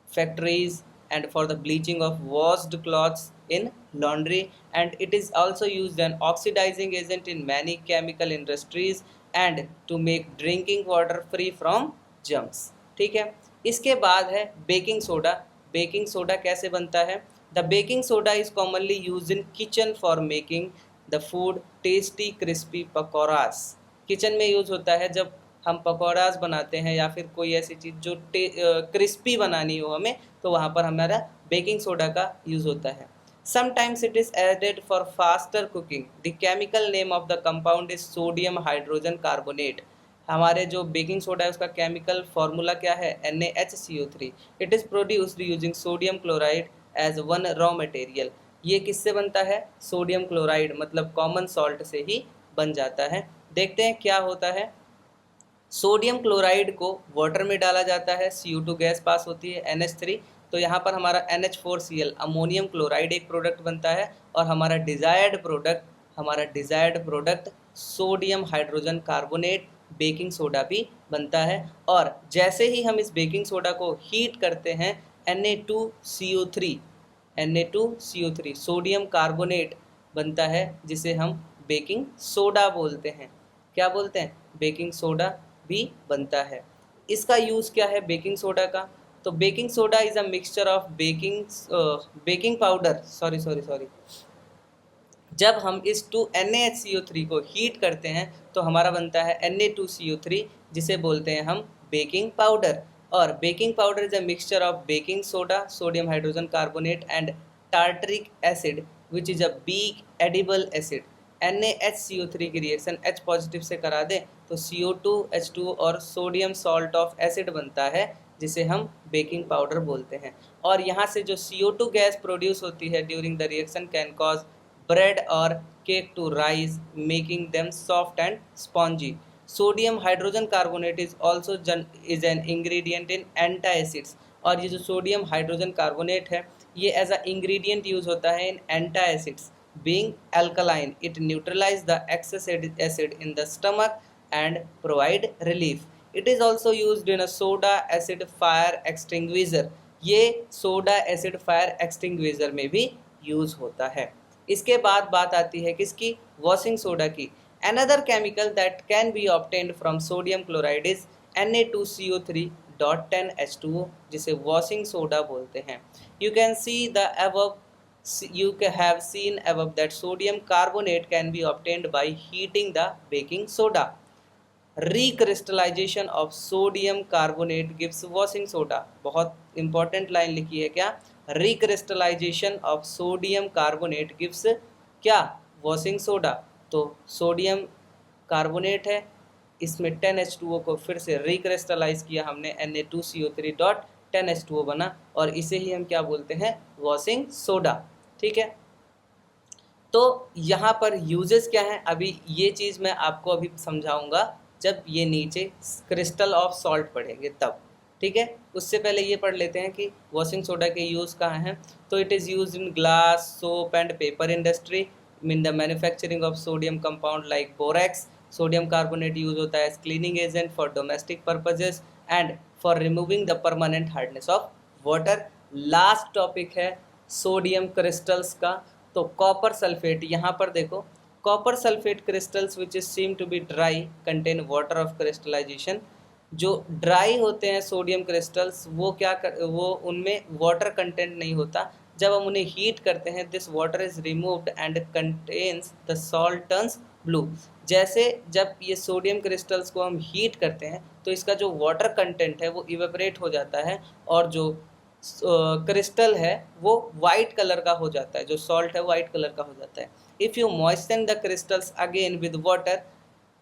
factories, and for the bleaching of washed clothes in laundry, and it is also used an oxidizing agent in many chemical industries and to make drinking water free from germs, ठीक है। इसके बाद है baking soda. Baking soda कैसे बनता है, the baking soda is commonly use in kitchen for making the food tasty crispy pakoras. Kitchen में use होता है जब हम पकौड़ास बनाते हैं या फिर कोई ऐसी चीज़ जो क्रिस्पी बनानी हो हमें, तो वहाँ पर हमारा बेकिंग सोडा का यूज़ होता है। Sometimes it is added for faster cooking. The chemical name of the compound is sodium hydrogen carbonate. हमारे जो बेकिंग सोडा है उसका केमिकल फार्मूला क्या है, NaHCO3। It is produced using sodium chloride as one raw material. ये किससे बनता है, सोडियम क्लोराइड मतलब कॉमन सॉल्ट से ही बन जाता है। देखते हैं क्या होता है। सोडियम क्लोराइड को वाटर में डाला जाता है, CO2 गैस पास होती है, NH3, तो यहाँ पर हमारा NH4Cl अमोनियम क्लोराइड एक प्रोडक्ट बनता है और हमारा desired product sodium hydrogen carbonate baking soda भी बनता है। और जैसे ही हम इस बेकिंग सोडा को हीट करते हैं, Na2CO3 सोडियम कार्बोनेट बनता है जिसे हम बेकिंग सोडा बोलते हैं। क्या बोलते हैं, बेकिंग सोडा भी बनता है। इसका यूज़ क्या है बेकिंग सोडा का, तो baking soda is a mixture of baking powder sorry जब हम इस 2NaHCO3 को हीट करते हैं तो हमारा बनता है Na2CO3 जिसे बोलते हैं हम बेकिंग पाउडर। और baking powder is a mixture of baking soda, sodium hydrogen carbonate and tartaric acid which is a weak edible acid. NaHCO3 की रिएक्शन H पॉजिटिव से करा दें तो CO2 H2 और सोडियम सॉल्ट ऑफ एसिड बनता है जिसे हम बेकिंग पाउडर बोलते हैं। और यहाँ से जो CO2 गैस प्रोड्यूस होती है during the reaction can cause bread or cake to rise, making them soft and spongy. Sodium hydrogen carbonate is also is an ingredient in antacids। और ये जो सोडियम हाइड्रोजन कार्बोनेट है ये as a ingredient use होता है इन antacids. being alkaline, it neutralize the excess acid in the stomach and provide relief. It is also used in a soda acid fire extinguisher। ये soda acid fire extinguisher में भी use होता है। इसके बाद बात आती है किसकी, वॉशिंग सोडा की। Another chemical that can be obtained from sodium chloride is Na2CO3.10H2O जिसे वॉशिंग सोडा बोलते हैं। You can see the above you have seen above that sodium carbonate can be obtained by heating the baking soda। recrystallization of sodium carbonate gives washing soda। बहुत important line लिखी है क्या, recrystallization of sodium carbonate gives क्या, washing soda। तो sodium carbonate है, इसमें 10H2O को फिर से रिक्रिस्टलाइज किया हमने, Na2CO3.10H2O बना और इसे ही हम क्या बोलते हैं, वॉशिंग सोडा, ठीक है। तो यहाँ पर यूजेस क्या हैं, अभी ये चीज़ मैं आपको अभी समझाऊंगा जब ये नीचे क्रिस्टल ऑफ सॉल्ट पढ़ेंगे तब, ठीक है। उससे पहले ये पढ़ लेते हैं कि वॉशिंग सोडा के यूज़ कहाँ हैं। तो it is use in glass, soap and paper industry, in the manufacturing of sodium compound like borax. Sodium carbonate use होता है as cleaning agent for domestic purposes and for removing the permanent hardness of water. Last topic है sodium crystals का। तो copper sulphate, यहाँ पर देखो, copper sulphate crystals which is seem to be dry contain water of crystallisation. जो dry होते हैं sodium crystals वो वो उनमें वाटर कंटेंट नहीं होता। जब हम उन्हें हीट करते हैं this water is removed and contains the salt turns blue. जैसे जब ये सोडियम क्रिस्टल्स को हम हीट करते हैं तो इसका जो वाटर कंटेंट है वो इवेपरेट हो जाता है और जो क्रिस्टल है वो वाइट कलर का हो जाता है, जो सॉल्ट है वाइट कलर का हो जाता है। If you moisten the crystals again with water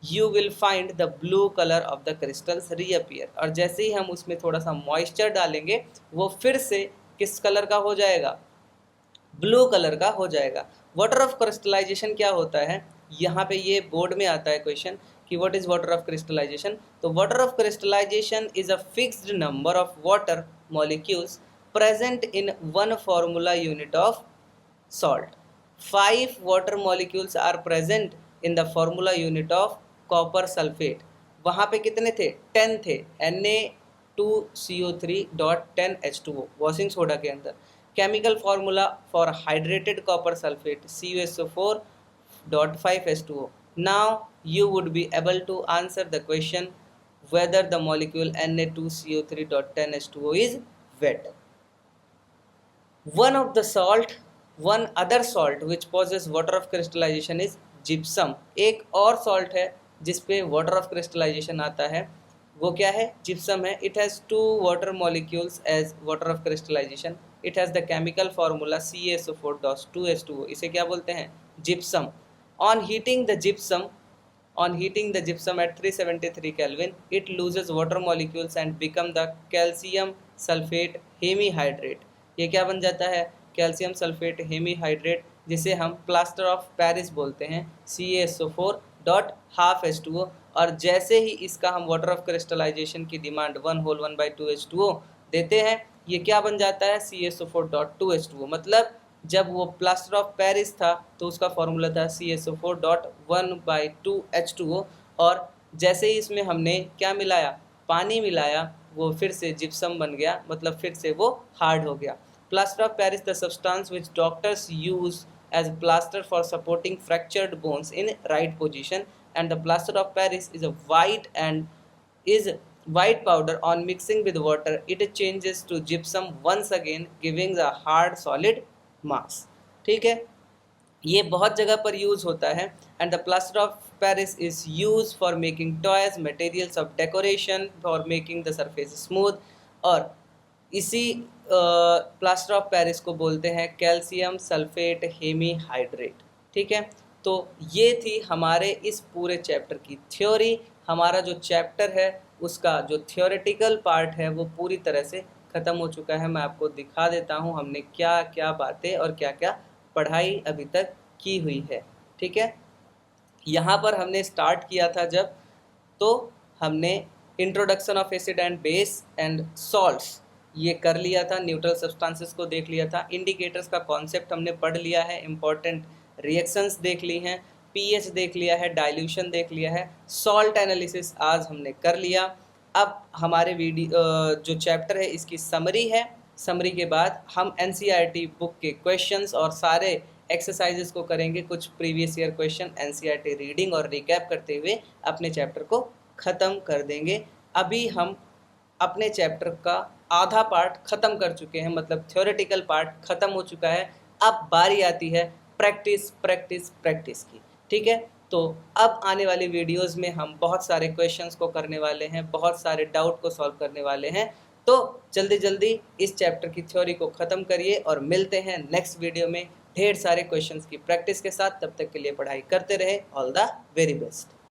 you will find the blue colour of the crystals reappear. और जैसे ही हम उसमें थोड़ा सा मॉइस्चर डालेंगे वो फिर से किस कलर का हो जाएगा, ब्लू कलर का हो जाएगा। वाटर ऑफ क्रिस्टलाइजेशन क्या होता है, यहाँ पे ये बोर्ड में आता है क्वेश्चन कि what is water of crystallisation. तो water of crystallisation is a fixed number of water molecules present in one formula unit of salt. 5 water molecules are present in the formula unit of copper sulfate. वहाँ पे कितने थे, 10 थे, Na2CO3.10H2O washing soda के अंदर। Chemical formula for hydrated copper sulphate CuSO4.5H2O. Now you would be able to answer the question whether the molecule Na2CO3.10H2O is wet. One other salt which possesses water of crystallization is gypsum. एक और salt है जिसपे water of crystallization आता है, वो क्या है, gypsum है। It has 2 water molecules as water of crystallization. It has the chemical formula CaSO4.2H2O. इसे क्या बोलते हैं, gypsum. On heating the gypsum at 373 Kelvin, it loses water molecules and become the calcium sulfate hemihydrate. ये क्या बन जाता है, calcium sulphate hemihydrate, जिसे हम प्लास्टर ऑफ पेरिस बोलते हैं CaSO4.12H2O। और जैसे ही इसका हम वाटर ऑफ क्रिस्टलाइजेशन की डिमांड 1/2H2O देते हैं, ये क्या बन जाता है, CaSO4.2H2O। मतलब जब वो प्लास्टर ऑफ पेरिस था तो उसका फॉर्मूला था CaSO4.1/2H2O, और जैसे ही इसमें हमने क्या मिलाया, पानी मिलाया, वो फिर से जिप्सम बन गया, मतलब फिर से वो हार्ड हो गया। Plaster of Paris the substance which doctors use as plaster for supporting fractured bones in right position, and the plaster of Paris is a white powder. On mixing with water it changes to gypsum once again giving a hard solid mass. ठीक है, ये बहुत जगह पर use होता है। And the plaster of Paris is use for making toys, materials of decoration, for making the surface smooth. और इसी प्लास्टर ऑफ पेरिस को बोलते हैं कैल्शियम सल्फेट हेमीहाइड्रेट। ठीक है, तो ये थी हमारे इस पूरे चैप्टर की थ्योरी। हमारा जो चैप्टर है उसका जो थ्योरेटिकल पार्ट है वो पूरी तरह से ख़त्म हो चुका है। मैं आपको दिखा देता हूँ हमने क्या क्या बातें और क्या क्या पढ़ाई अभी तक की हुई है। ठीक है, यहाँ पर हमने स्टार्ट किया था जब, तो हमने introduction of acid and base and salts ये कर लिया था, न्यूट्रल सब्सटेंसेस को देख लिया था, इंडिकेटर्स का कॉन्सेप्ट हमने पढ़ लिया है, इंपॉर्टेंट रिएक्शंस देख ली हैं, पीएच देख लिया है, डाइल्यूशन देख लिया है, सॉल्ट एनालिसिस आज हमने कर लिया। अब हमारे जो चैप्टर है इसकी समरी है। समरी के बाद हम एनसीईआरटी बुक के क्वेश्चंस और सारे एक्सरसाइजेस को करेंगे, कुछ previous year question NCERT reading और रिकैप करते हुए अपने चैप्टर को ख़त्म कर देंगे। अभी हम अपने चैप्टर का आधा पार्ट ख़त्म कर चुके हैं, मतलब थ्योरेटिकल पार्ट ख़त्म हो चुका है। अब बारी आती है प्रैक्टिस प्रैक्टिस प्रैक्टिस की। ठीक है, तो अब आने वाली वीडियोस में हम बहुत सारे क्वेश्चंस को करने वाले हैं, बहुत सारे डाउट को सॉल्व करने वाले हैं। तो जल्दी जल्दी इस चैप्टर की थ्योरी को ख़त्म करिए और मिलते हैं नेक्स्ट वीडियो में ढेर सारे क्वेश्चंस की प्रैक्टिस के साथ। तब तक के लिए पढ़ाई करते रहे। All the very best.